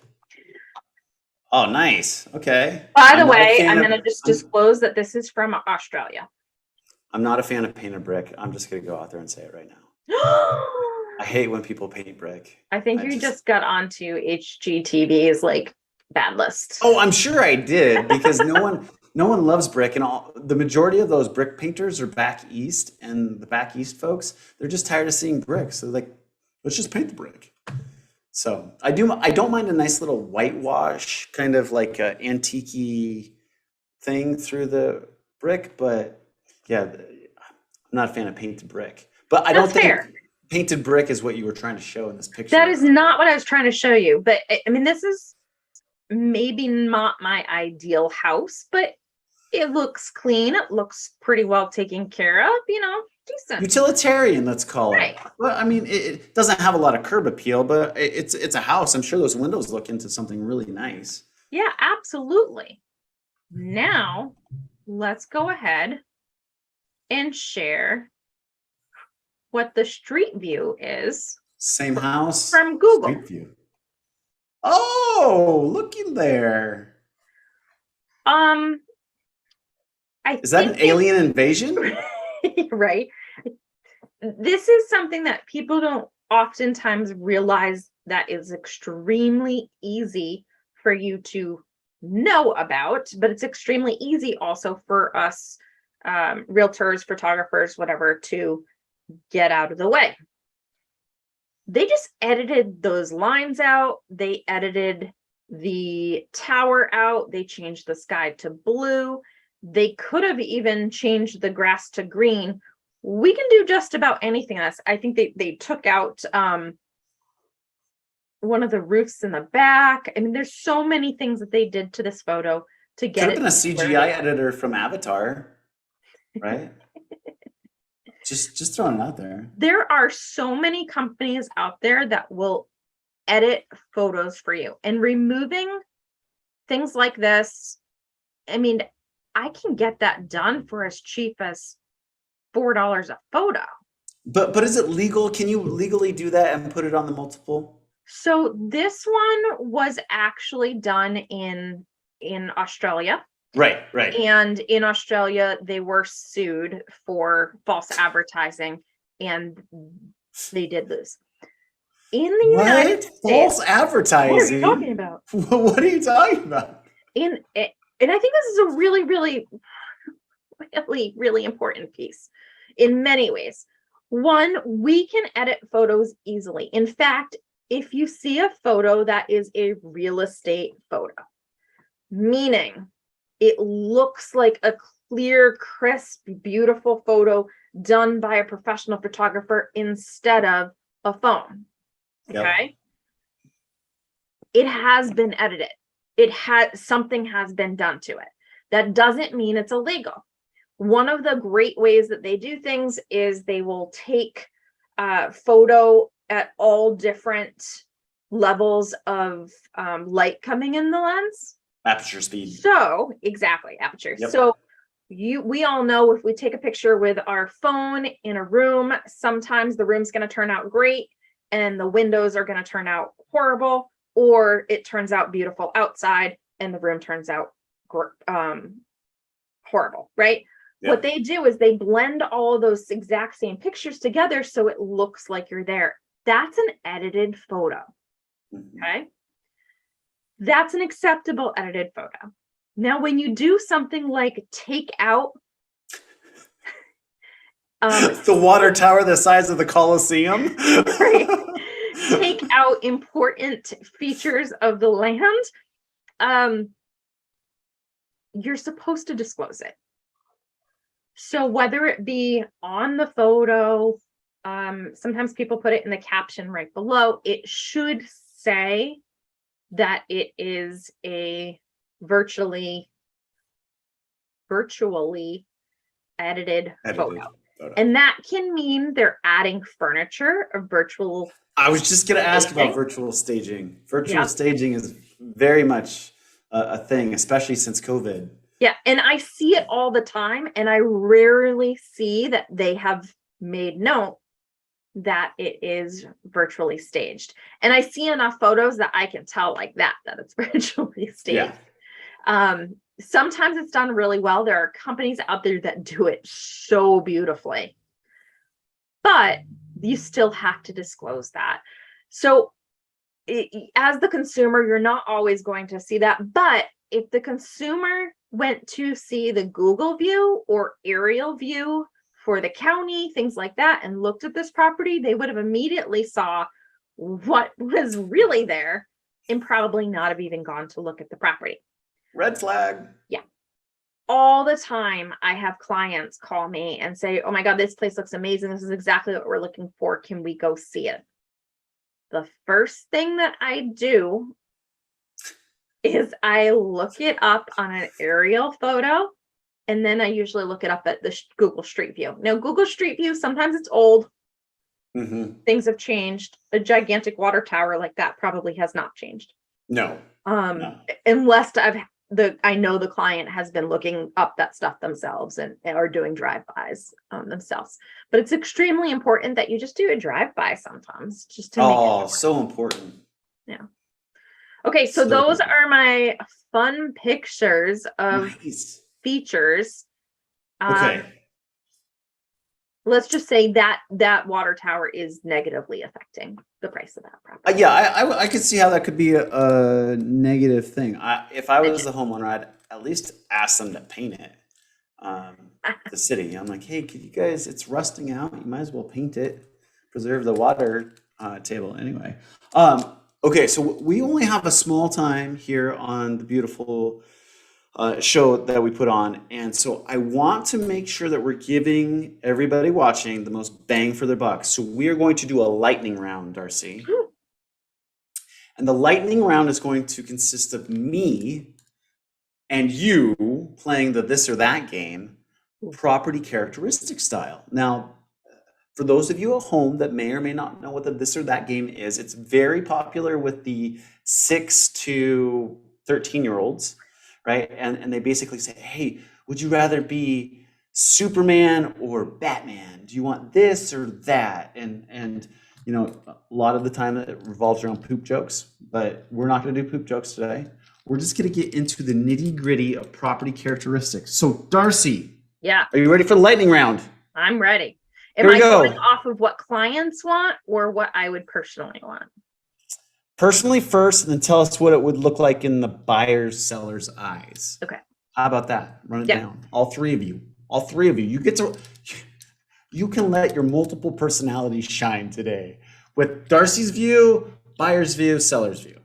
Oh, nice. Okay. By the way, I'm going to just disclose that this is from Australia. I'm not a fan of painted brick. I'm just going to go out there and say it right now. I hate when people paint brick. I think you just got onto HGTV's like bad list. Oh, I'm sure I did, because no one loves brick, and the majority of those brick painters are back east, and the back east folks, they're just tired of seeing brick. So like, let's just paint the brick. So I don't mind a nice little whitewash, kind of like a antique-y thing through the brick, but yeah, I'm not a fan of painted brick. But I don't think painted brick is what you were trying to show in this picture. That is not what I was trying to show you. But I mean, this is maybe not my ideal house, but it looks clean. It looks pretty well taken care of, decent. Utilitarian, let's call it. Right. Well, I mean, it doesn't have a lot of curb appeal, but it's a house. I'm sure those windows look into something really nice. Yeah, absolutely. Now, let's go ahead and share what the street view is. Same house from Google. Street view. Oh, looky there. Is that an alien invasion? Right. This is something that people don't oftentimes realize that is extremely easy for you to know about, but it's extremely easy also for us realtors, photographers, whatever, to get out of the way. They just edited those lines out. They edited the tower out. They changed the sky to blue. They could have even changed the grass to green. We can do just about anything else. I think they took out one of the roofs in the back. I mean, there's so many things that they did to this photo to get it. Could have been a CGI editor from Avatar, right? Just throwing it out there. There are so many companies out there that will edit photos for you, and removing things like this. I mean, I can get that done for as cheap as $4 a photo. But is it legal? Can you legally do that and put it on the multiple? So this one was actually done in Australia. Right. And in Australia, they were sued for false advertising, and they did lose. In the United States, false advertising? What are you talking about? What are you talking about? And I think this is a really, really, really, really important piece in many ways. One, we can edit photos easily. In fact, if you see a photo that is a real estate photo, meaning it looks like a clear, crisp, beautiful photo done by a professional photographer instead of a phone. Okay. Yep. It has been edited. Something has been done to it. That doesn't mean it's illegal. One of the great ways that they do things is they will take photo at all different levels of light coming in the lens. Aperture speed. So exactly, aperture. Yep. So we all know if we take a picture with our phone in a room, sometimes the room's going to turn out great and the windows are going to turn out horrible, or it turns out beautiful outside and the room turns out horrible, right? Yep. What they do is they blend all of those exact same pictures together so it looks like you're there. That's an edited photo. Okay. That's an acceptable edited photo. Now, when you do something like take out the water tower the size of the Coliseum, right? take out important features of the land, you're supposed to disclose it. So whether it be on the photo, sometimes people put it in the caption right below, it should say that it is a virtually edited photo. And that can mean they're adding furniture or virtual. I was just going to ask about virtual staging. Virtual staging is very much a thing, especially since COVID. Yeah, and I see it all the time, and I rarely see that they have made note that it is virtually staged. And I see enough photos that I can tell like that it's virtually staged. Yeah. Sometimes it's done really well. There are companies out there that do it so beautifully, but you still have to disclose that. So as the consumer, you're not always going to see that, but if the consumer went to see the Google view or aerial view for the county, things like that, and looked at this property, they would have immediately saw what was really there and probably not have even gone to look at the property. Red flag. Yeah. All the time I have clients call me and say, oh my God, this place looks amazing. This is exactly what we're looking for. Can we go see it? The first thing that I do is I look it up on an aerial photo, and then I usually look it up at the Google Street View. Now, Google Street View, sometimes it's old. Mm-hmm. Things have changed. A gigantic water tower like that probably has not changed. No. Unless I know the client has been looking up that stuff themselves and are doing drive-bys themselves. But it's extremely important that you just do a drive-by sometimes, just to make it work. So important. Yeah. Okay, so those are my fun pictures of features. Okay. Let's just say that water tower is negatively affecting the price of that property. I could see how that could be a negative thing. If I was the homeowner, I'd at least ask them to paint it. The city. I'm like, hey, could you guys? It's rusting out. You might as well paint it. Preserve the water table anyway. Okay, so we only have a small time here on the beautiful show that we put on. And so I want to make sure that we're giving everybody watching the most bang for their buck. So we are going to do a lightning round, Darcy. And the lightning round is going to consist of me and you playing the this or that game, property characteristic style. Now, for those of you at home that may or may not know what the this or that game is, it's very popular with the 6 to 13-year-olds, right? And they basically say, hey, would you rather be Superman or Batman? Do you want this or that? And you know, a lot of the time it revolves around poop jokes, but we're not going to do poop jokes today. We're just going to get into the nitty-gritty of property characteristics. So, Darcy, are you ready for the lightning round? I'm ready. Am I going off of what clients want or what I would personally want? Personally first, and then tell us what it would look like in the buyer's, seller's eyes. Okay. How about that? Run it down. All three of you. You can let your multiple personalities shine today with Darcy's view, buyer's view, seller's view.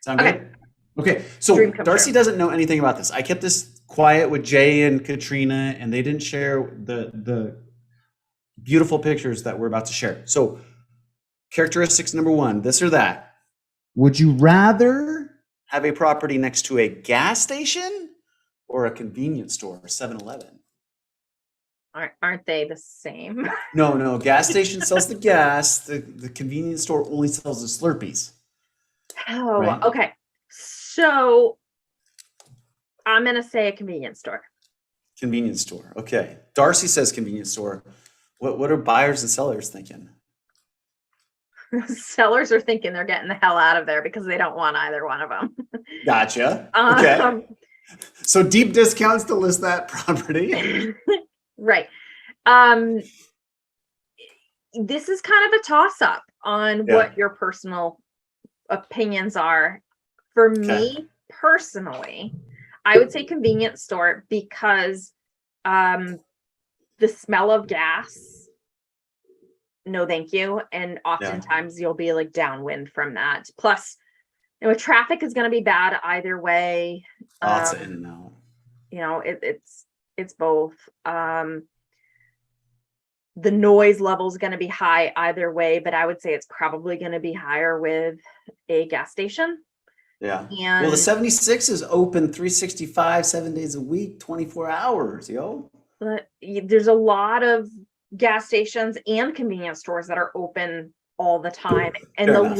Sound good? Okay. So Darcy doesn't know anything about this. I kept this quiet with Jay and Katrina, and they didn't share the beautiful pictures that we're about to share. So characteristics number 1, this or that. Would you rather have a property next to a gas station or a convenience store, or 7-Eleven? Aren't they the same? No. Gas station sells the gas. The convenience store only sells the Slurpees. Oh, right? Okay. So I'm going to say a convenience store. Convenience store. Okay. Darcy says convenience store. What are buyers and sellers thinking? Sellers are thinking they're getting the hell out of there because they don't want either one of them. Gotcha. Okay. So deep discounts to list that property. Right. This is kind of a toss-up on what your personal opinions are. For me personally, I would say convenience store because the smell of gas no, thank you. And Yeah, oftentimes you'll be like downwind from that. Plus, traffic is going to be bad either way. lots of Um, in and out. it's both. The noise level is going to be high either way, but I would say it's probably going to be higher with a gas station. Yeah. Well, the And 76 is open 365, 7 days a week, 24 hours, yo. there's a lot of gas stations and convenience stores that are open all the time. And Fair enough.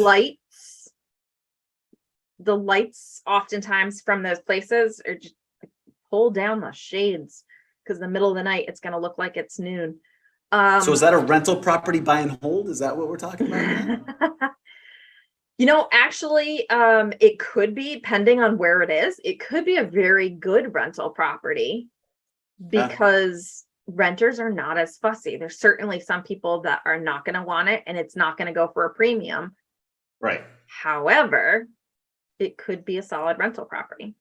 the lights oftentimes from those places are just pull down the shades, because the middle of the night it's going to look like it's noon. So is that a rental property buy and hold? Is that what we're talking about now? Actually, it could be, depending on where it is. It could be a very good rental property Yeah, because renters are not as fussy. There's certainly some people that are not going to want it, and it's not going to go for a premium. right. However, it could be a solid rental property.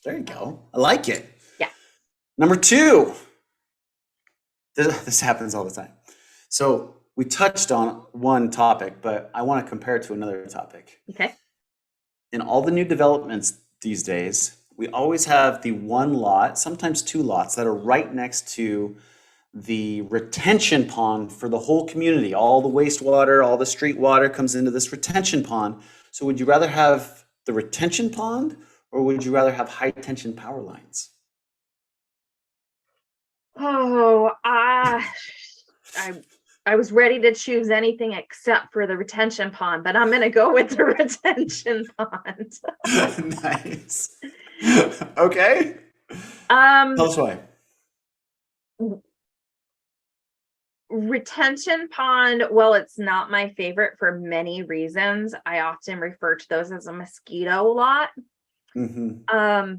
There you go. I like it. Yeah. Number two, this happens all the time. So we touched on one topic, but I want to compare it to another topic. Okay. In all the new developments these days, we always have the one lot, sometimes two lots, that are right next to the retention pond for the whole community. All the wastewater, all the street water comes into this retention pond. So would you rather have the retention pond, or would you rather have high tension power lines? Oh, I was ready to choose anything except for the retention pond, but I'm going to go with the retention pond. Nice. Okay. Tell us why. Retention pond, well, it's not my favorite for many reasons. I often refer to those as a mosquito lot. Mm-hmm.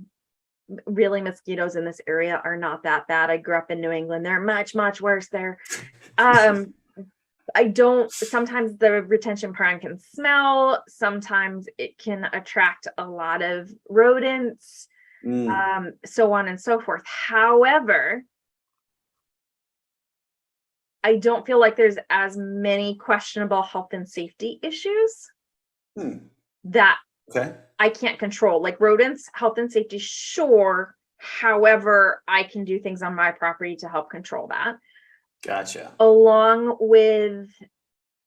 Really, mosquitoes in this area are not that bad. I grew up in New England. They're much, much worse there. Sometimes the retention pond can smell. Sometimes it can attract a lot of rodents, so on and so forth. However, I don't feel like there's as many questionable health and safety issues that Okay. I can't control. Like rodents, health and safety, sure. However, I can do things on my property to help control that. Gotcha. Along with,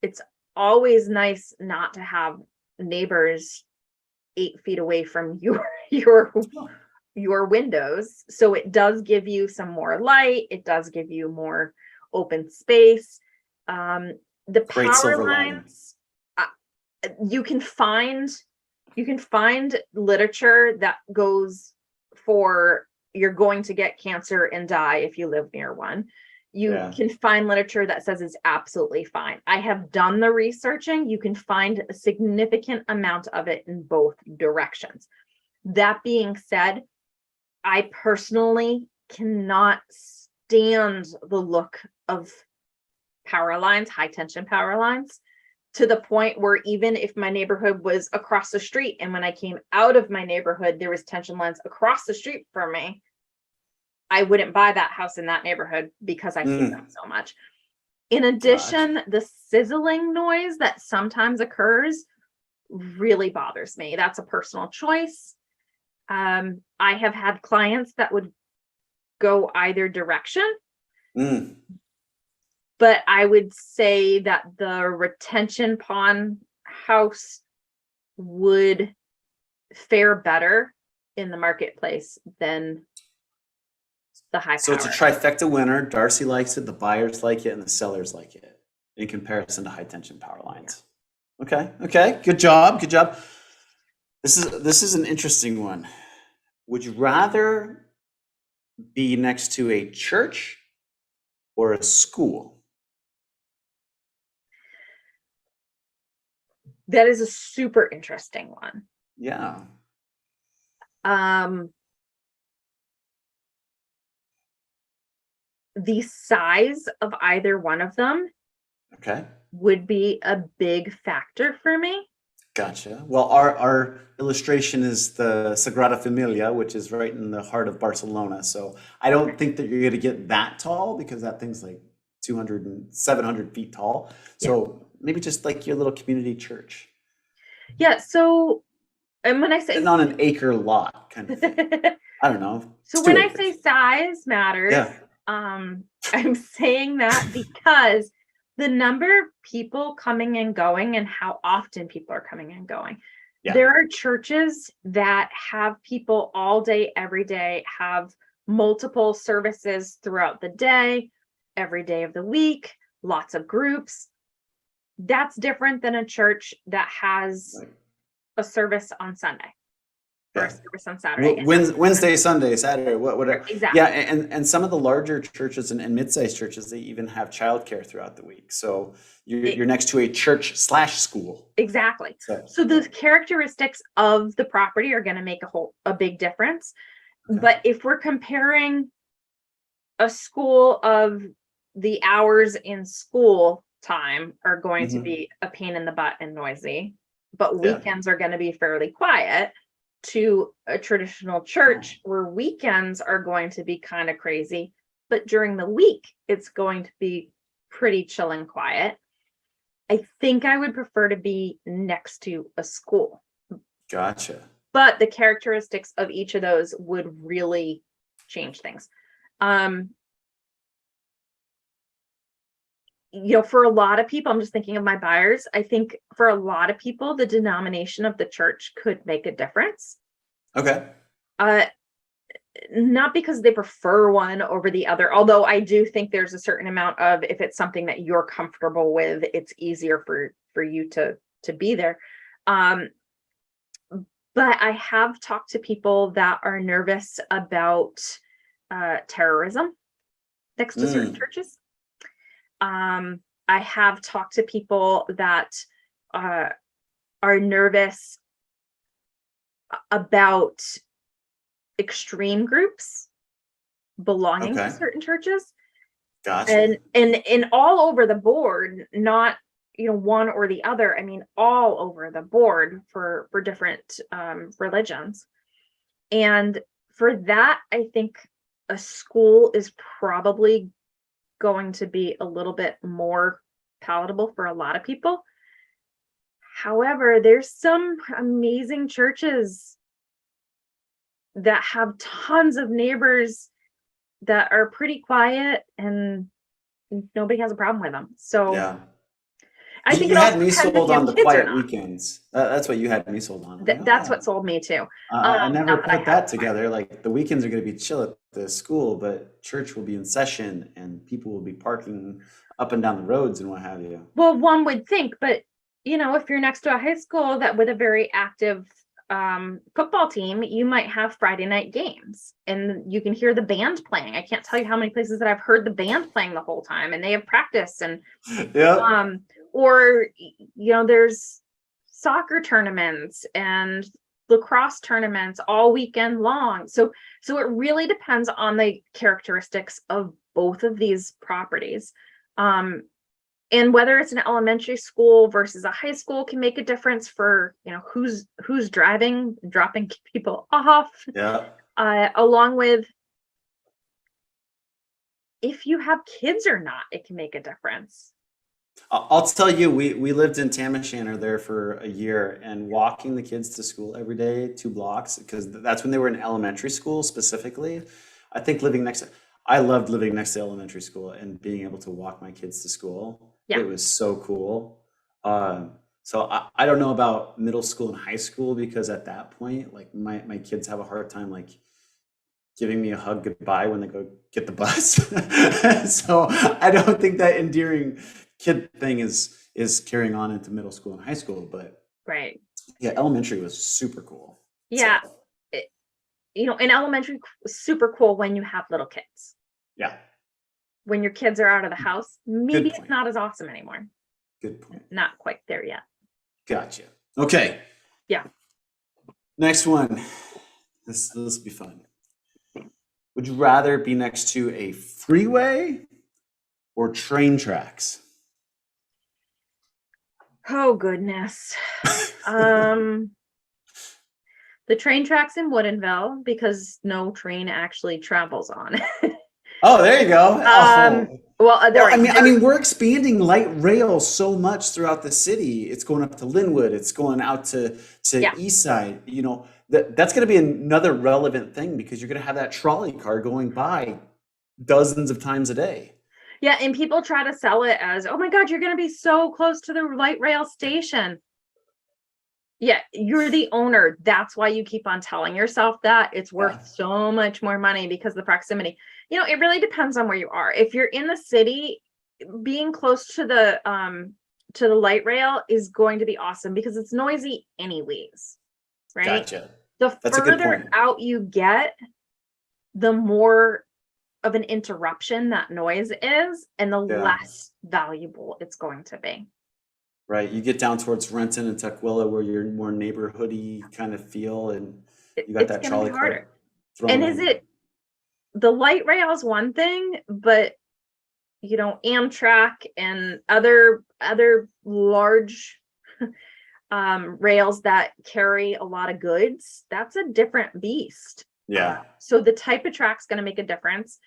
it's always nice not to have neighbors 8 feet away from your windows. So it does give you some more light. It does give you more open space. The Great power silver lining. lines, you can find literature that goes for you're going to get cancer and die if you live near one. You can find literature that says it's absolutely fine. I have done the researching. You can find a significant amount of it in both directions. That being said, I personally cannot stand the look of power lines, high tension power lines, to the point where even if my neighborhood was across the street and when I came out of my neighborhood, there was tension lines across the street from me, I wouldn't buy that house in that neighborhood because I hate them so much. In addition, the sizzling noise that sometimes occurs really bothers me. That's a personal choice. I have had clients that would go either direction. But I would say that the retention pond house would fare better in the marketplace than the high So power. it's a trifecta winner. Darcy likes it, the buyers like it, and the sellers like it in comparison to high tension power lines. Okay. Okay. Good job. Good job. This is an interesting one. Would you rather be next to a church or a school? That is a super interesting one. Yeah. The size of either one of them would be a big factor for me. Gotcha. Well, our illustration is the Sagrada Familia, which is right in the heart of Barcelona. So I don't think that you're going to get that tall because that thing's like 200 and 700 feet tall. So maybe just like your little community church. Yeah. So, and when I say Sitting on an acre lot kind of thing. I don't know. So It's when 2 I say acres. size matters, Yeah. I'm saying that because the number of people coming and going and how often people are coming and going. Yeah. There are churches that have people all day, every day, have multiple services throughout the day, every day of the week, lots of groups. That's different than a church that has Right. a service on Sunday or a Yeah. service on Saturday. Wednesday, Sunday, Saturday, whatever. Exactly. Yeah, and some of the larger churches and mid-sized churches, they even have childcare throughout the week. So you're next to a church/school. Exactly. So yeah. the characteristics of the property are going to make a big difference. Okay. But if we're comparing a school of the hours in school time are going to be a pain in the butt and noisy, but weekends are going to be fairly quiet, to a traditional church where weekends are going to be kind of crazy, but during the week it's going to be pretty chill and quiet. I think I would prefer to be next to a school. Gotcha. But the characteristics of each of those would really change things. For a lot of people, I'm just thinking of my buyers. I think for a lot of people, the denomination of the church could make a difference. Okay. Not because they prefer one over the other, although I do think there's a certain amount of, if it's something that you're comfortable with, it's easier for you to be there. But I have talked to people that are nervous about terrorism next to certain churches. I have talked to people that are nervous about extreme groups belonging to certain churches. Gotcha. And all over the board, not one or the other. I mean, all over the board for different religions. And for that, I think a school is probably going to be a little bit more palatable for a lot of people. However, there's some amazing churches that have tons of neighbors that are pretty quiet and nobody has a problem with them. So yeah. I think you it had also me depends if sold you have on the kids or quiet not. weekends. That's what you had me sold on. That's what sold me too. I never not that I put have that together. Like the weekends are going to be chill at the school, but church will be in session and people will be parking up and down the roads and what have you. Well, one would think, but if you're next to a high school that with a very active football team, you might have Friday night games and you can hear the band playing. I can't tell you how many places that I've heard the band playing the whole time and they have practice and or there's soccer tournaments and lacrosse tournaments all weekend long. So it really depends on the characteristics of both of these properties. And whether it's an elementary school versus a high school can make a difference for, who's dropping people off. Yeah. Along with if you have kids or not, it can make a difference. I'll tell you, we lived in Tamashanner there for a year and walking the kids to school every day, 2 blocks, because that's when they were in elementary school specifically. I think I loved living next to elementary school and being able to walk my kids to school. Yeah. It was so cool. So I don't know about middle school and high school because at that point, like my kids have a hard time like giving me a hug goodbye when they go get the bus. So I don't think that endearing kid thing is carrying on into middle school and high school, but right. Yeah, elementary was super cool. Yeah. So, In elementary, super cool when you have little kids. yeah. When your kids are out of the house, maybe point. it's not as awesome anymore. Good point. Not quite there yet. Gotcha. Okay. Yeah. Next one. This will be fun. Would you rather be next to a freeway or train tracks? Oh goodness. The train tracks in Woodinville because no train actually travels on it. Oh, there you go. Well, Well, I mean, we're expanding light rail so much throughout the city. It's going up to Linwood. It's going out to yeah, East Side. That's going to be another relevant thing because you're going to have that trolley car going by dozens of times a day. yeah. And people try to sell it as, oh my God, you're going to be so close to the light rail station. Yeah, you're the owner. That's why you keep on telling yourself that it's Yeah. worth so much more money because of the proximity. It really depends on where you are. If you're in the city, being close to the light rail is going to be awesome because it's noisy anyways, right? Gotcha. The That's a good further point. out you get, the more of an interruption that noise is, and the Yeah. less valuable it's going to be. Right. You get down towards Renton and Tukwila where you're more neighborhoody kind of feel, and you got It's that going to trolley be harder. car thrown And is in. it the light rail is one thing, but Amtrak and other large rails that carry a lot of goods, that's a different beast. Yeah. So the type of track's going to make a difference.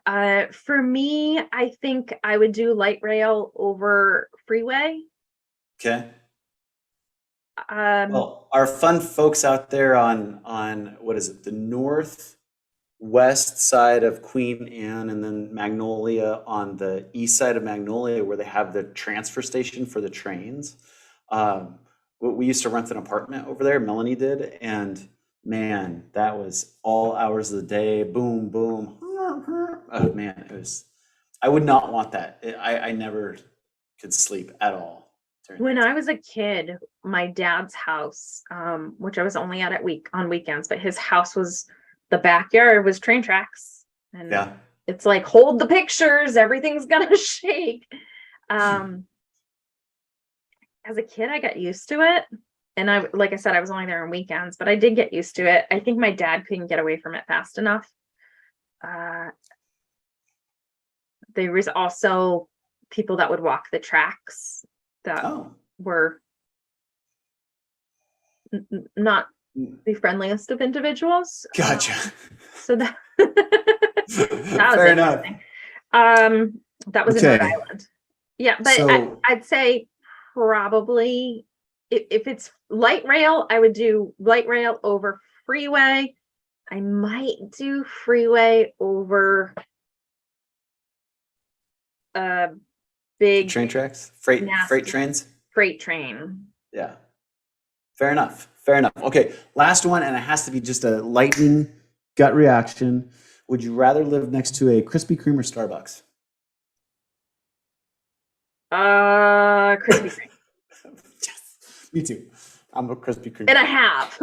For me, I think I would do light rail over freeway. Okay. Um, Well, our fun folks out there on what is it, the northwest side of Queen Anne and then Magnolia on the east side of Magnolia where they have the transfer station for the trains. We used to rent an apartment over there, Melanie did, and man, that was all hours of the day, boom, boom. Oh man, I would not want that. I never could sleep at all during when that I time. was a kid, my dad's house, which I was only at on weekends, but his house the backyard was train tracks, and Yeah. it's like, hold the pictures, everything's gonna shake. As a kid, I got used to it. And like I said, I was only there on weekends, but I did get used to it. I think my dad couldn't get away from it fast enough. There was also people that would walk the tracks that Oh. were not the friendliest of individuals. Gotcha. So that that was Fair enough. interesting. That was in Rhode Okay. Island. Yeah, but So, I'd say probably if it's light rail, I would do light rail over freeway. I might do freeway over a big train tracks, freight nasty trains. freight train. Yeah. Fair enough. Fair enough. Okay. Last one, and it has to be just a lightning gut reaction. Would you rather live next to a Krispy Kreme or Starbucks? Krispy Kreme. Yes. Me too. I'm a Krispy Kreme. And I have.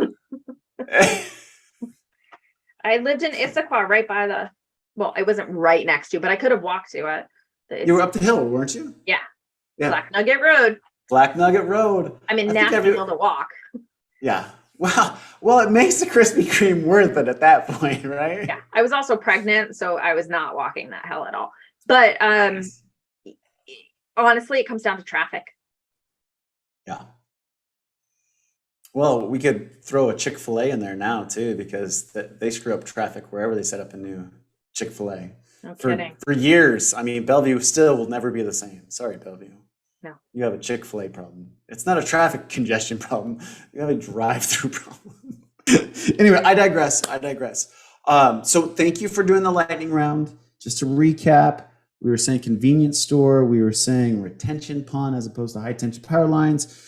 I lived in Issaquah right by well, it wasn't right next to, but I could have walked to it. You were up the hill, weren't you? Yeah. Yeah. Black Nugget Road. Black Nugget Road. I mean, I think Nashville to walk. Yeah. Wow. Well, it makes the Krispy Kreme worth it at that point, right? Yeah. I was also pregnant, so I was not walking that hill at all. But Nice. honestly, it comes down to traffic. Yeah. Well, we could throw a Chick-fil-A in there now too, because they screw up traffic wherever they set up a new Chick-fil-A. No For kidding. years. I mean, Bellevue still will never be the same. Sorry, Bellevue. No. You have a Chick-fil-A problem. It's not a traffic congestion problem. You have a drive-through problem. Anyway, I digress. So thank you for doing the lightning round. Just to recap, we were saying convenience store. We were saying retention pond as opposed to high tension power lines.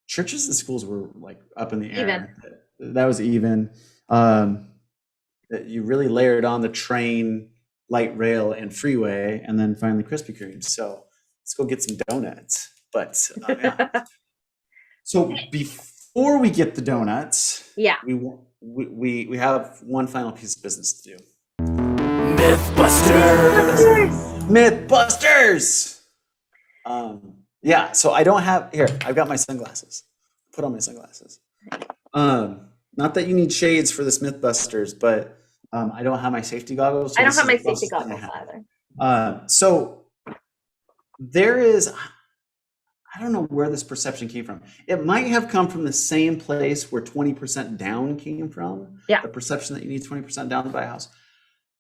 Churches and schools were like up in the air. That was even. You really layered on the train, light rail, and freeway, and then finally Krispy Kreme. So let's go get some donuts. But yeah. So before we get the donuts, Yeah. we have one final piece of business to do. Mythbusters. Mythbusters. Yeah. So I don't have here. I've got my sunglasses. Put on my sunglasses. Not that you need shades for this Mythbusters, but I don't have my safety goggles. So I don't this have is my the safety closest thing I goggles have. either. So there is, I don't know where this perception came from. It might have come from the same place where 20% down came from. Yeah. The perception that you need 20% down to buy a house.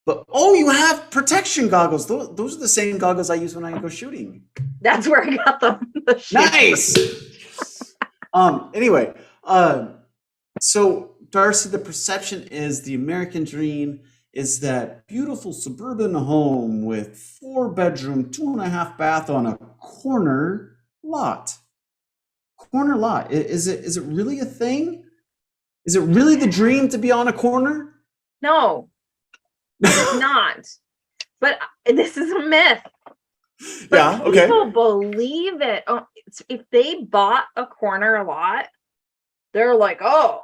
But oh, you have protection goggles. Those are the same goggles I use when I go shooting. That's where I got them. The shoes. Nice. Anyway, so Darcy, the perception is the American dream is that beautiful suburban home with 4-bedroom, 2.5 bath on a corner lot. Corner lot. Is it really a thing? Is it really the dream to be on a corner? No, it's not. But this is a myth. But Yeah, okay. people believe it. Oh, if they bought a corner lot, they're like, oh,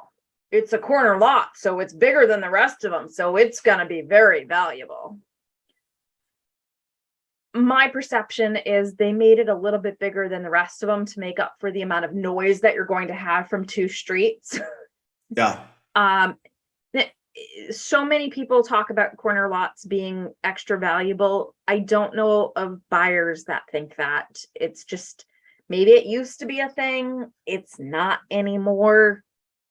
it's a corner lot, so it's bigger than the rest of them, so it's going to be very valuable. My perception is they made it a little bit bigger than the rest of them to make up for the amount of noise that you're going to have from 2 streets. Yeah. So many people talk about corner lots being extra valuable. I don't know of buyers that think that. It's just, maybe it used to be a thing. It's not anymore.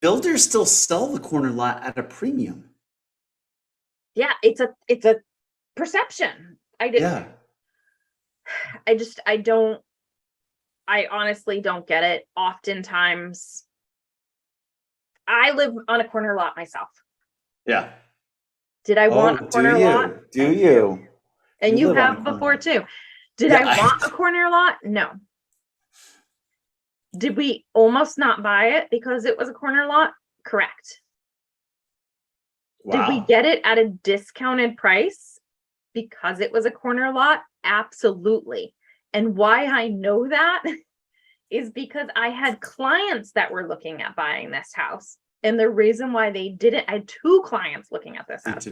Builders still sell the corner lot at a premium. Yeah, it's a perception. I honestly don't get it. Oftentimes, I live on a corner lot myself. Yeah. Did I want a corner lot? Do you? And You you live on a have corner before lot. too. Did Yeah, I want a corner lot? No. Did we almost not buy it because it was a corner lot? Correct. Did we Wow. get it at a discounted price because it was a corner lot? Absolutely. And why I know that is because I had clients that were looking at buying this house. And the reason why they didn't, I had 2 clients looking at this house.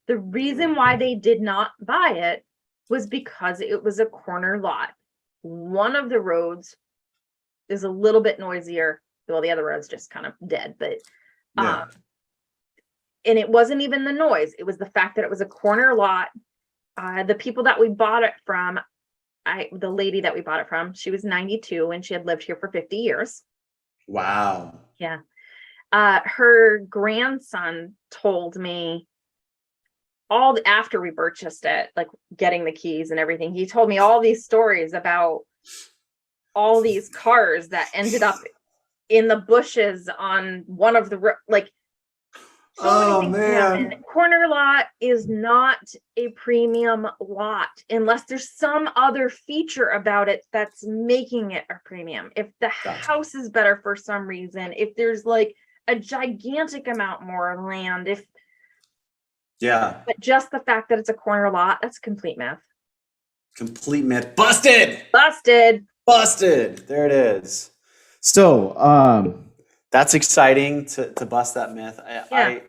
The reason why they did not buy it was because it was a corner lot. One of the roads is a little bit noisier. Well, the other road's just kind of dead, but Yeah. and it wasn't even the noise. It was the fact that it was a corner lot. The people that we bought it from, the lady that we bought it from, she was 92 and she had lived here for 50 years. Wow. Yeah. Her grandson told me after we purchased it, like getting the keys and everything, he told me all these stories about all these cars that ended up in the bushes on one of the Oh, many things man. happen. Corner lot is not a premium lot unless there's some other feature about it that's making it a premium. If the house is better for some reason, if there's like a gigantic amount more land, but just the fact that it's a corner lot, that's complete myth. Complete myth. Busted. There it is. So, that's exciting to bust that myth. Our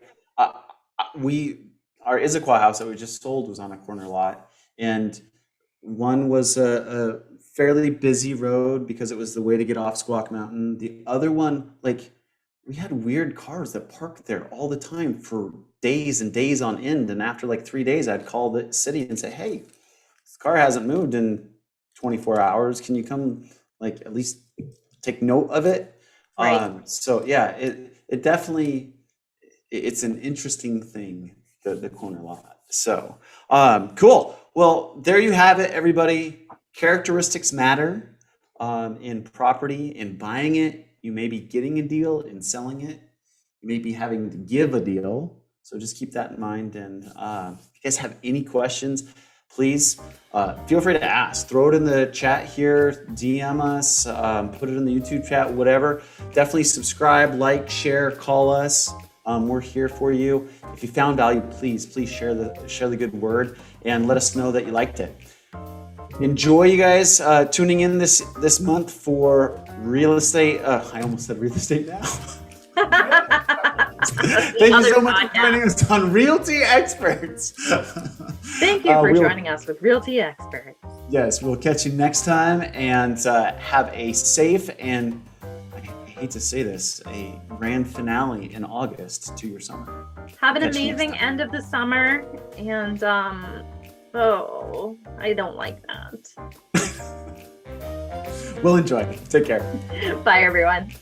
Issaquah house that we just sold was on a corner lot, and one was a fairly busy road because it was the way to get off Squawk Mountain. The other one, we had weird cars that parked there all the time for days and days on end. And after 3 days, I'd call the city and say, "Hey, this car hasn't moved in 24 hours. Can you come at least take note of it?" Right. So yeah, it definitely, it's an interesting thing, the corner lot. So cool. Well, there you have it, everybody. Characteristics matter in property. In buying it, you may be getting a deal. In selling it, you may be having to give a deal. So just keep that in mind. And if you guys have any questions, please feel free to ask. Throw it in the chat here, DM us, put it in the YouTube chat, whatever. Definitely subscribe, like, share, call us. We're here for you. If you found value, please share the good word and let us know that you liked it. Enjoy, you guys, tuning in this month for real estate. I almost said real estate now. Thank you so much for joining us on Realty Experts. Thank you for joining us with Realty Experts. Yes, we'll catch you next time, and have a safe and, I hate to say this, a grand finale in August to your summer. Have an amazing end of the summer, and I don't like that. We'll enjoy. Take care. Bye, everyone.